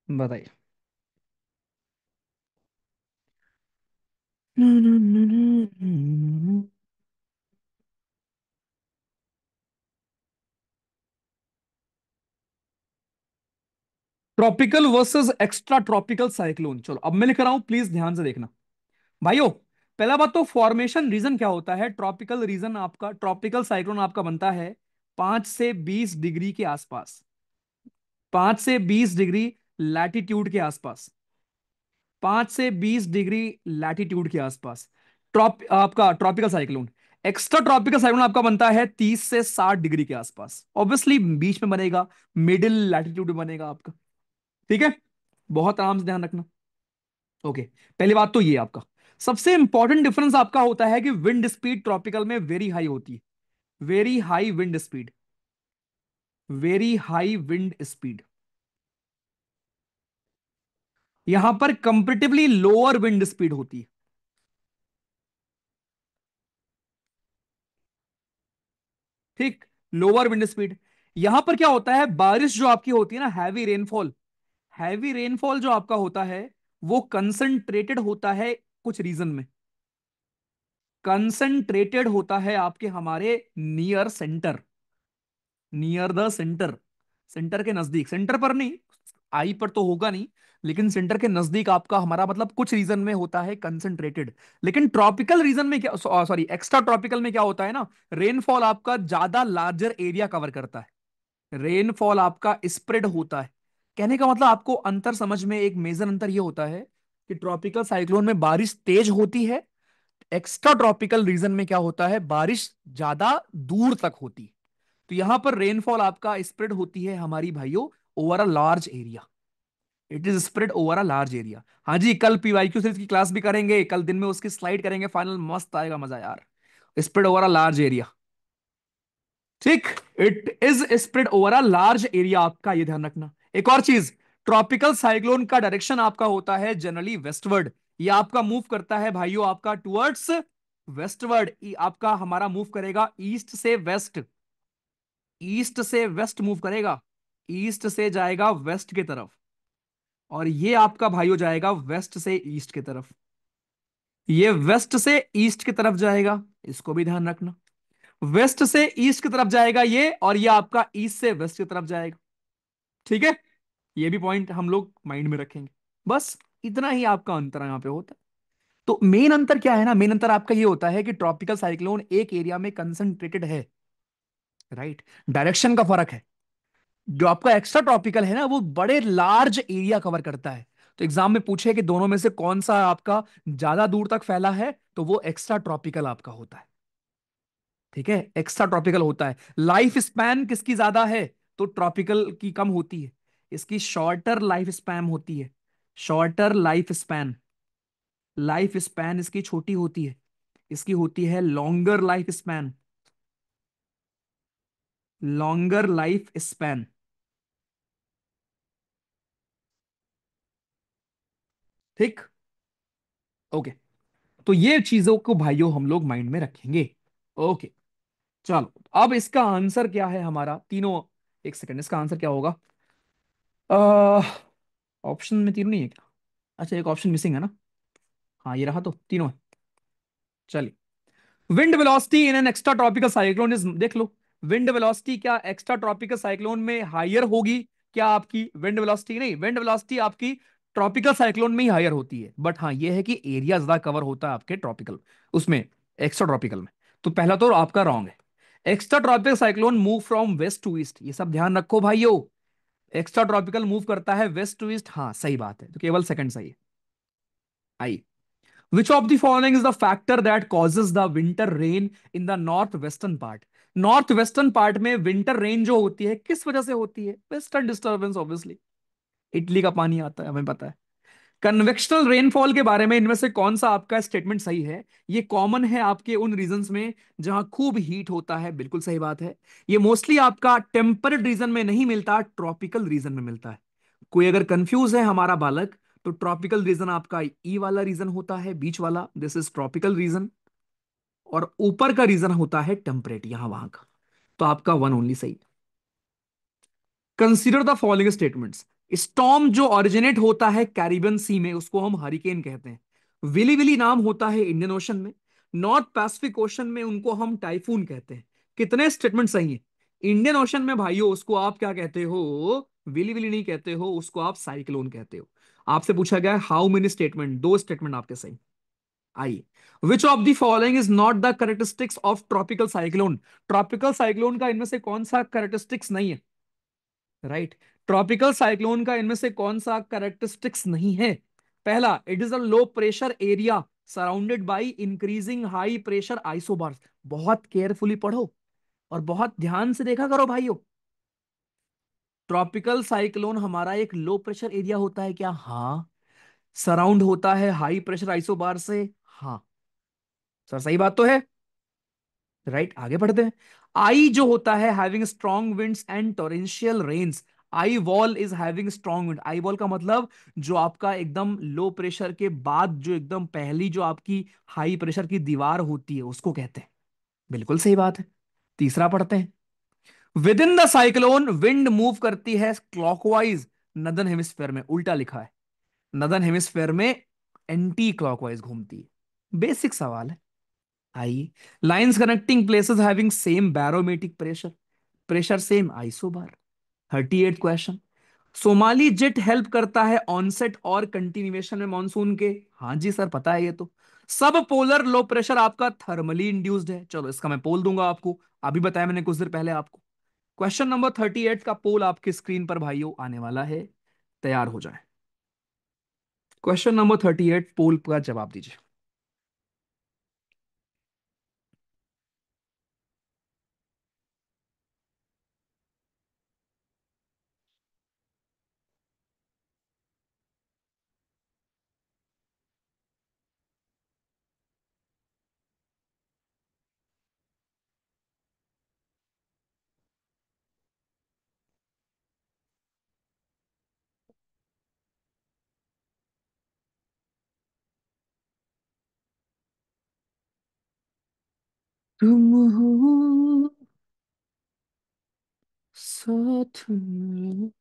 S1: बताइए। Tropical versus extra tropical cyclone, चलो अब मैं लिख रहा हूं, प्लीज ध्यान से देखना भाइयों। पहला बात तो फॉर्मेशन रीजन क्या होता है, ट्रॉपिकल रीजन आपका, ट्रॉपिकल साइक्लोन आपका बनता है 5 से 20 डिग्री के आसपास, 5 से 20 डिग्री लैटिट्यूड के आसपास, 5 से 20 डिग्री लैटिट्यूड के आसपास आपका tropical cyclone. Extra tropical cyclone आपका बनता है 30 से 60 डिग्री के आसपास, ऑब्वियसली बीच में बनेगा, मिडिल लैटिट्यूड में बनेगा आपका। ठीक है, बहुत आराम से ध्यान रखना। ओके, पहली बात तो ये आपका सबसे इंपॉर्टेंट डिफरेंस आपका होता है कि विंड स्पीड ट्रॉपिकल में वेरी हाई होती है, very high wind speed, very high wind speed. यहां पर कंपेरेटिवली लोअर विंड स्पीड होती है। ठीक, लोअर विंड स्पीड। यहां पर क्या होता है, बारिश जो आपकी होती है ना, हैवी रेनफॉल, हैवी रेनफॉल जो आपका होता है वो कंसंट्रेटेड होता है कुछ रीजन में, कंसंट्रेटेड होता है आपके हमारे near centre, near the centre, centre के नजदीक, सेंटर पर नहीं, आई पर तो होगा नहीं, लेकिन सेंटर के नजदीक आपका हमारा मतलब कुछ रीजन में होता है कंसंट्रेटेड। लेकिन ट्रॉपिकल रीजन में क्या, सॉरी एक्स्ट्रा ट्रॉपिकल में क्या होता है ना, रेनफॉल आपका ज्यादा लार्जर एरिया कवर करता है, रेनफॉल आपका स्प्रेड होता है। कहने का मतलब आपको अंतर समझ में एक मेजर अंतर यह होता है कि ट्रॉपिकल साइक्लोन में बारिश तेज होती है, एक्स्ट्रा ट्रॉपिकल रीजन में क्या होता है, बारिश ज्यादा दूर तक होती है। तो यहां पर रेनफॉल आपका स्प्रेड होती है हमारी भाइयों over a large area, it is spread over a large area. हाँ जी, कल पीवाईक्यू सीरीज की क्लास भी करेंगे, कल दिन में उसकी स्लाइड करेंगे फाइनल, मस्त आएगा मजा यार। Spread over a large area, ठीक, it is spread over a large area, आपका ये ध्यान रखना। एक और चीज, ट्रॉपिकल साइक्लोन का डायरेक्शन आपका होता है जनरली वेस्टवर्ड, ये आपका मूव करता है भाइयों आपका टुवर्ड्स वेस्टवर्ड, आपका हमारा मूव करेगा ईस्ट से वेस्ट, ईस्ट से वेस्ट मूव करेगा, ईस्ट से जाएगा वेस्ट की तरफ, और ये आपका भाइयों जाएगा वेस्ट से ईस्ट की तरफ, ये वेस्ट से ईस्ट की तरफ जाएगा, इसको भी ध्यान रखना। वेस्ट से ईस्ट की तरफ जाएगा ये, और ये आपका ईस्ट से वेस्ट की तरफ जाएगा। ठीक है, ये भी पॉइंट हम लोग माइंड में रखेंगे। बस इतना ही आपका अंतर यहां पे होता है। तो मेन अंतर क्या है ना, मेन अंतर आपका ये होता है कि ट्रॉपिकल साइक्लोन एक एरिया में कंसंट्रेटेड है, राइट, डायरेक्शन का फर्क है। जो आपका एक्स्ट्रा ट्रॉपिकल है ना, वो बड़े लार्ज एरिया कवर करता है। तो एग्जाम में पूछे कि दोनों में से कौन सा आपका ज्यादा दूर तक फैला है, तो वो एक्स्ट्रा ट्रॉपिकल आपका होता है। ठीक है, एक्स्ट्रा ट्रॉपिकल होता है। लाइफ स्पैन किसकी ज्यादा है, तो ट्रॉपिकल की कम होती है, इसकी शॉर्टर लाइफ स्पैन होती है, shorter life span, life span इसकी छोटी होती है, इसकी होती है longer life span, longer life span. ठीक, ओके, तो ये चीजों को भाइयों हम लोग माइंड में रखेंगे। ओके, चलो अब इसका आंसर क्या है हमारा तीनों, एक सेकंड, इसका आंसर क्या होगा, ऑप्शन में तीनों नहीं है क्या, अच्छा एक ऑप्शन मिसिंग है ना, हाँ ये रहा, तो तीनों है। चलिए, wind velocity in an extra tropical cyclone is, देख लो, विंड वेलोसिटी क्या एक्स्ट्रा ट्रॉपिकल साइक्लोन में हायर होगी, क्या आपकी विंड वेलोसिटी, नहीं, विंड वेलोसिटी आपकी ट्रॉपिकल साइक्लोन में ही हायर होती है, बट हाँ ये है कि एरिया ज्यादा कवर होता है आपके ट्रॉपिकल, उसमें एक्स्ट्रा ट्रॉपिकल में। तो पहला तो आपका रॉन्ग है, extra tropical cyclone move from west to east, ये सब ध्यान रखो भाइयों, एक्स्ट्रा ट्रॉपिकल मूव करता है वेस्ट टू ईस्ट, हाँ सही बात है, तो केवल सेकंड सही है। आई, Which of the following is the factor that causes the winter rain in the northwestern part? North western part में विंटर रेन जो होती है किस वजह से होती है, वेस्टर्न डिस्टर्बेंस ऑब्वियसली, इटली का पानी आता है हमें पता है। कन्वेक्शनल रेनफॉल के बारे में इनमें से कौन सा आपका स्टेटमेंट सही है, ये कॉमन है आपके उन रीजंस में जहां खूब हीट होता है, बिल्कुल सही बात है। ये मोस्टली आपका टेम्परेट रीजन में नहीं मिलता, ट्रॉपिकल रीजन में मिलता है। कोई अगर कंफ्यूज है हमारा बालक, तो ट्रॉपिकल रीजन आपका ई वाला रीजन होता है, बीच वाला, दिस इज ट्रॉपिकल रीजन, और ऊपर का रीजन होता है टेम्परेट, यहां वहां का। तो आपका वन ओनली सही। Consider the following statements, storm जो ओरिजिनेट होता है कैरिबियन सी में उसको हम हरिकेन कहते हैं। विली विली नाम होता है इंडियन ओशन में। नॉर्थ पैसिफिक ओशन में उनको हम टाइफून कहते हैं। कितने स्टेटमेंट सही है? इंडियन ओशन में भाइयों उसको आप क्या कहते हो? विली विली नहीं कहते हो, उसको आप साइक्लोन कहते हो। आपसे पूछा गया है हाउ मेनी स्टेटमेंट, दो स्टेटमेंट आपके सही। आइए, विच of the following is not the characteristics of tropical cyclone? Tropical cyclone का इनमें से कौन सा करेक्टरिस्टिक्स नहीं है? राइट, ट्रॉपिकल साइक्लोन का इनमें से कौन सा करेक्टरिस्टिक्स नहीं है? पहला, it is a low pressure area surrounded by increasing high pressure isobars. बहुत केयरफुली पढ़ो और बहुत ध्यान से देखा करो भाइयों। ट्रॉपिकल साइक्लोन हमारा एक लो प्रेशर एरिया होता है क्या? हाँ। सराउंड होता है हाई प्रेशर आइसोबार से? हाँ। सर सही बात तो है। राइट, आगे बढ़ते हैं। आई जो होता है having strong winds and torrential rains. Eye wall is having strong wind. Eye wall का मतलब जो आपका एकदम लो प्रेशर के बाद जो एकदम पहली जो आपकी हाई प्रेशर की दीवार होती है उसको कहते हैं। बिल्कुल सही बात है। तीसरा पढ़ते हैं। With in the cyclone wind move करती है क्लॉकवाइज नदर्न हेमिस्फेयर में, उल्टा लिखा है। नदर्न हेमिस्फेयर में एंटी क्लॉकवाइज घूमती है। बेसिक सवाल है। आइए, lines connecting places having same barometric pressure, pressure same isobar. 38 question. Somali jet help करता है ऑनसेट और कंटिन्यूएशन में मॉनसून के? हाँ जी सर पता है ये तो। सब पोलर लो प्रेशर आपका थर्मली इंड्यूस्ड है। चलो इसका मैं पोल दूंगा आपको, अभी बताया मैंने कुछ देर पहले आपको। क्वेश्चन नंबर 38 का पोल आपकी स्क्रीन पर भाइयों आने वाला है, तैयार हो जाए। क्वेश्चन नंबर 38 पोल का जवाब दीजिए। तुम हो साथ में।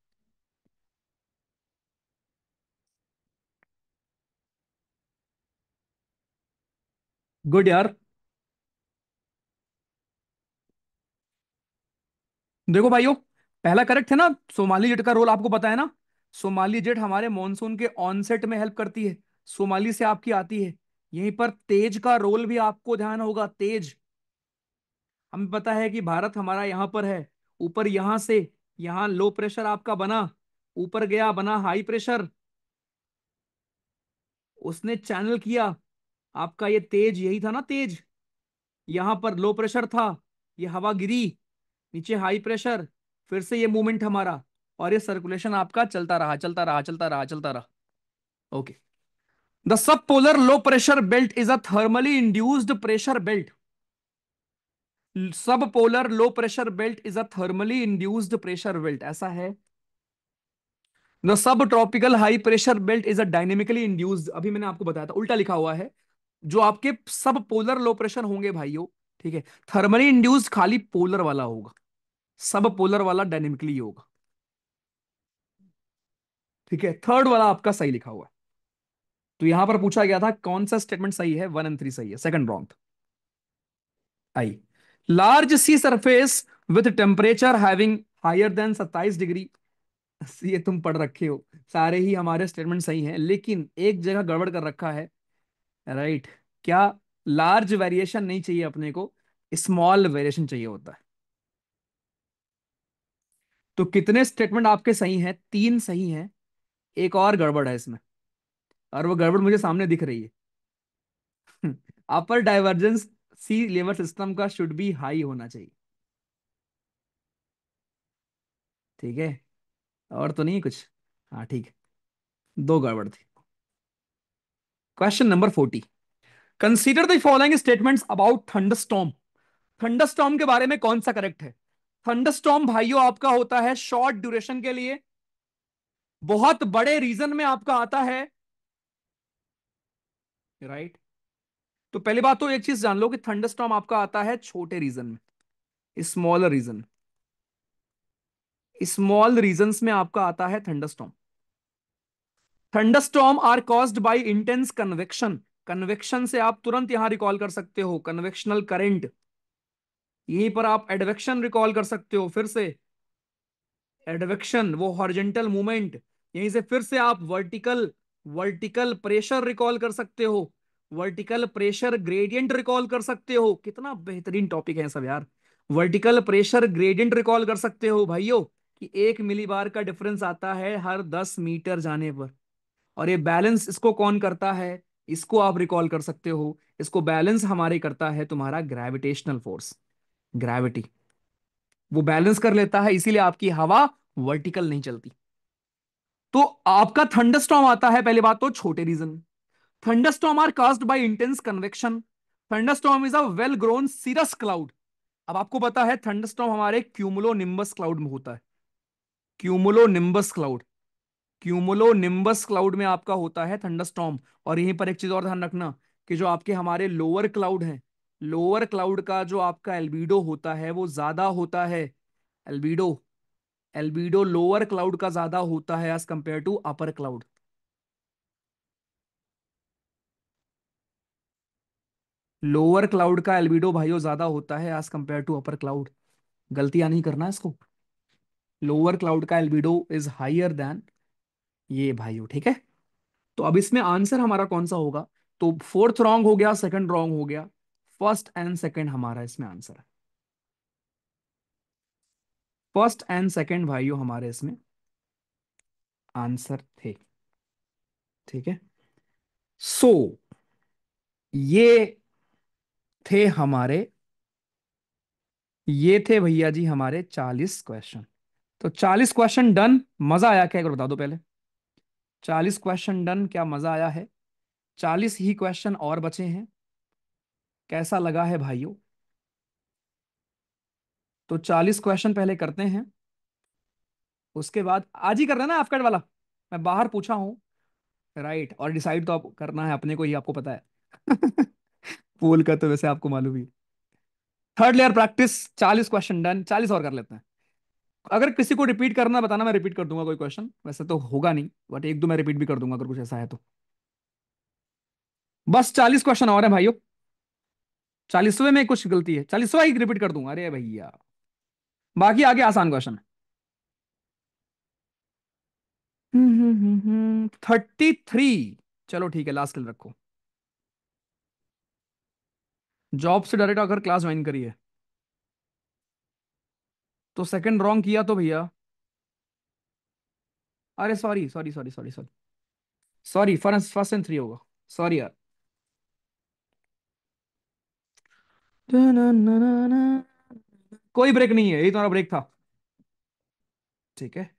S1: गुड यार। देखो भाइयों, पहला करेक्ट है ना, सोमाली जेट का रोल आपको पता है ना। सोमाली जेट हमारे मॉनसून के ऑनसेट में हेल्प करती है, सोमाली से आपकी आती है। यहीं पर तेज का रोल भी आपको ध्यान होगा, तेज। हमें पता है कि भारत हमारा यहां पर है, ऊपर यहां से यहां लो प्रेशर आपका बना, ऊपर गया बना हाई प्रेशर, उसने चैनल किया आपका ये तेज, यही था ना तेज। यहां पर लो प्रेशर था, ये हवा गिरी, नीचे हाई प्रेशर, फिर से ये मूवमेंट हमारा, और ये सर्कुलेशन आपका चलता रहा चलता रहा चलता रहा चलता रहा। Okay. The sub polar low pressure belt is a thermally induced pressure belt. Sub polar low pressure belt is a thermally induced pressure belt, ऐसा है। The sub tropical high pressure belt is a dynamically induced, अभी मैंने आपको बताया था, उल्टा लिखा हुआ है। जो आपके सब पोलर लो प्रेशर होंगे भाइयों, ठीक है, थर्मली इंड्यूस्ड खाली पोलर वाला होगा, सब पोलर वाला डायनेमिकली होगा। ठीक है, थर्ड वाला आपका सही लिखा हुआ है। तो यहां पर पूछा गया था कौन सा स्टेटमेंट सही है, 1 और 3 सही है, second wrong. I, large sea surface with temperature having higher than 27 degree. ये तुम पढ़ रखे हो, सारे ही हमारे स्टेटमेंट सही हैं, लेकिन एक जगह गड़बड़ कर रखा है। राइट, क्या? लार्ज वेरिएशन नहीं चाहिए अपने को, स्मॉल वेरिएशन चाहिए होता है। तो कितने स्टेटमेंट आपके सही हैं? 3 सही हैं, एक और गड़बड़ है इसमें, और वो गड़बड़ मुझे सामने दिख रही है। अपर डाइवर्जेंस सी लेवल सिस्टम का शुड बी हाई होना चाहिए। ठीक है, और तो नहीं कुछ? हाँ ठीक है, दो गड़बड़ थी। Question number 40। Consider the following statements about thunderstorm. Thunderstorm के बारे में कौन सा करेक्ट है? थंडरस्टॉर्म भाइयों आपका होता है शॉर्ट ड्यूरेशन के लिए, बहुत बड़े रीजन में आपका आता है। राइट, तो पहली बात तो एक चीज जान लो कि थंडरस्टॉर्म आपका आता है छोटे रीजन में, स्मॉलर रीजन। स्मॉल रीजंस में आपका आता है thunderstorm. Thunderstorm are caused by intense convection. Convection से आप तुरंत यहां रिकॉल कर सकते हो, कन्वेक्शनल करंट। यहीं पर आप एडवेक्शन रिकॉल कर सकते हो फिर से। एडवेक्शन वो हॉरिजॉन्टल मूवमेंट। यहीं से फिर से आप वर्टिकल वर्टिकल प्रेशर रिकॉल कर सकते हो। वर्टिकल प्रेशर ग्रेडियंट रिकॉल कर सकते हो। कितना बेहतरीन टॉपिक है सब यार। वर्टिकल प्रेशर ग्रेडियंट रिकॉल कर सकते हो भाइयों, कि 1 मिलीबार का डिफरेंस आता है हर 10 मीटर जाने पर। और ये बैलेंस इसको कौन करता है, इसको आप रिकॉल कर सकते हो। इसको बैलेंस हमारे करता है तुम्हारा ग्रेविटेशनल फोर्स, ग्रेविटी। वो बैलेंस कर लेता है, इसीलिए आपकी हवा वर्टिकल नहीं चलती। तो आपका थंडरस्टॉर्म आता है पहली बात तो छोटे region. Thunderstorm are caused by intense convection. Thunderstorm is a well grown cirrus cloud. अब आपको पता है थंडरस्टॉर्म हमारे क्यूमुलो निम्बस क्लाउड में होता है। Cumulo nimbus cloud, cumulo nimbus cloud में आपका होता है थंडरस्टॉर्म। और यहीं पर एक चीज और ध्यान रखना, कि जो आपके हमारे लोअर क्लाउड हैं, लोअर क्लाउड का जो आपका एल्बिडो होता है वो ज्यादा होता है। एल्बिडो, एल्बिडो लोअर क्लाउड का ज्यादा होता है as compare to upper cloud. Lower cloud का एल्बिडो भाइयों ज्यादा होता है as compare to upper cloud. गलतियां नहीं करना इसको। लोअर क्लाउड का एल्बिडो इज हाइयर देन ये भाइयों, ठीक है। तो अब इसमें आंसर हमारा कौन सा होगा? तो फोर्थ रॉन्ग हो गया, सेकंड रॉन्ग हो गया, फर्स्ट एंड सेकंड हमारा इसमें आंसर है। फर्स्ट एंड सेकंड भाइयों हमारे इसमें आंसर थे, ठीक है। सो ये थे हमारे, ये थे भैया जी हमारे 40 क्वेश्चन। तो 40 क्वेश्चन डन। मजा आया क्या, एक बार बता दो पहले। 40 क्वेश्चन डन, क्या मजा आया है? 40 ही क्वेश्चन और बचे हैं। कैसा लगा है भाइयों? तो 40 क्वेश्चन पहले करते हैं, उसके बाद आज ही कर रहे हैं ना हाफ कट वाला? मैं बाहर पूछा हूं, राइट। और डिसाइड तो आप करना है अपने को ही, आपको पता है। पूल का तो वैसे आपको मालूम ही। Third layer practice, 40 question done. 40 और कर लेते हैं। अगर किसी को रिपीट करना है बताना, मैं रिपीट कर दूंगा कोई क्वेश्चन, वैसे तो होगा नहीं, बट एक दो मैं रिपीट भी कर दूंगा अगर कुछ ऐसा है तो। बस 40 क्वेश्चन और है भाइयों। 40वें में कुछ गलती है, 40वां ही रिपीट कर दूंगा, अरे भैया। बाकी आगे आसान क्वेश्चन है। 33। चलो ठीक है, लास्ट के लिए रखो। जॉब से डायरेक्ट अगर क्लास ज्वाइन करी है, तो सेकंड रॉन्ग किया तो भैया, अरे sorry sorry sorry sorry sorry, sorry first first and three होगा। सॉरी यार। कोई ब्रेक नहीं है, यही तुम्हारा ब्रेक था। ठीक है,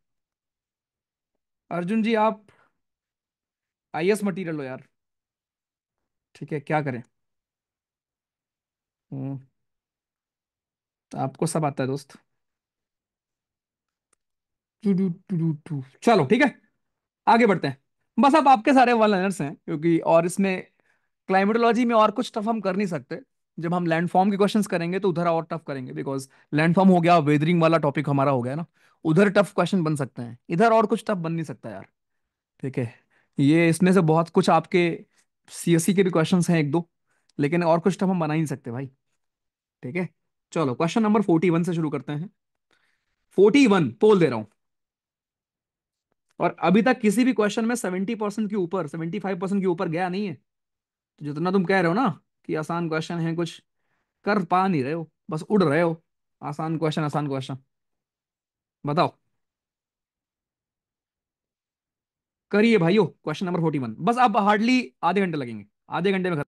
S1: अर्जुन जी आप आईएएस मटेरियल लो यार। ठीक है, क्या करें। हम्म, तो आपको सब आता है दोस्त। चलो ठीक है, आगे बढ़ते हैं। बस अब आपके सारे वन लाइनर्स हैं, क्योंकि और इसमें क्लाइमेटोलॉजी में और कुछ टफ हम कर नहीं सकते। जब हम लैंडफॉर्म के क्वेश्चंस करेंगे तो उधर और टफ करेंगे, बिकॉज लैंडफॉर्म हो गया, वेदरिंग वाला टॉपिक हमारा हो गया ना। उधर टफ क्वेश्चन बन सकते हैं, इधर और कुछ टफ बन नहीं सकता यार। ठीक है, ये इसमें से बहुत कुछ आपके सीएससी के भी क्वेश्चंस हैं एक दो, लेकिन और कुछ टफ हम बना ही नहीं सकते भाई। ठीक है, चलो क्वेश्चन नंबर 41 से शुरू करते हैं। 41 पोल दे रहा हूं। और अभी तक किसी भी क्वेश्चन में 70% के ऊपर, 75% के ऊपर गया नहीं है। तो जितना तुम कह रहे हो ना कि आसान क्वेश्चन है, कुछ कर पा नहीं रहे हो, बस उड़ रहे हो। आसान क्वेश्चन, आसान क्वेश्चन। बताओ। करिए भाइयों, क्वेश्चन नंबर 41, बस अब हार्डली आधे घंटे लगेंगे, आधे घंटे में खत्म।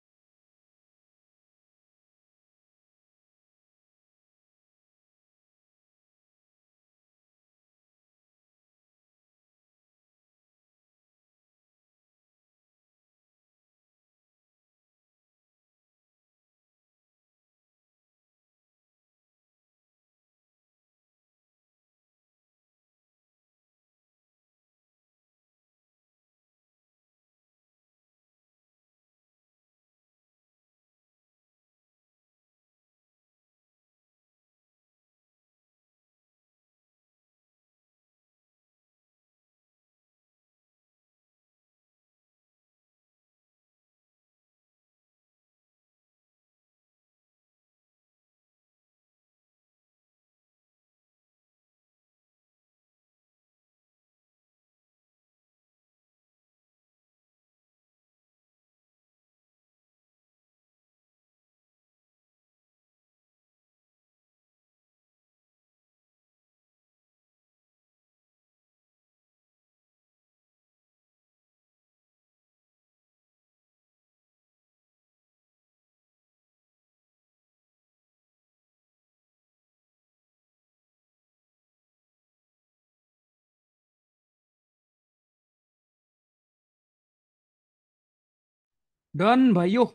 S1: डन भाइयों।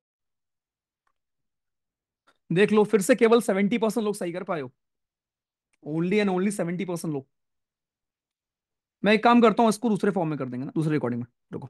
S1: देख लो फिर से केवल 70% लोग सही कर पाए हो। ओनली एंड ओनली 70% लोग। मैं एक काम करता हूँ, इसको दूसरे फॉर्म में कर देंगे ना, दूसरे रिकॉर्डिंग में। रुको।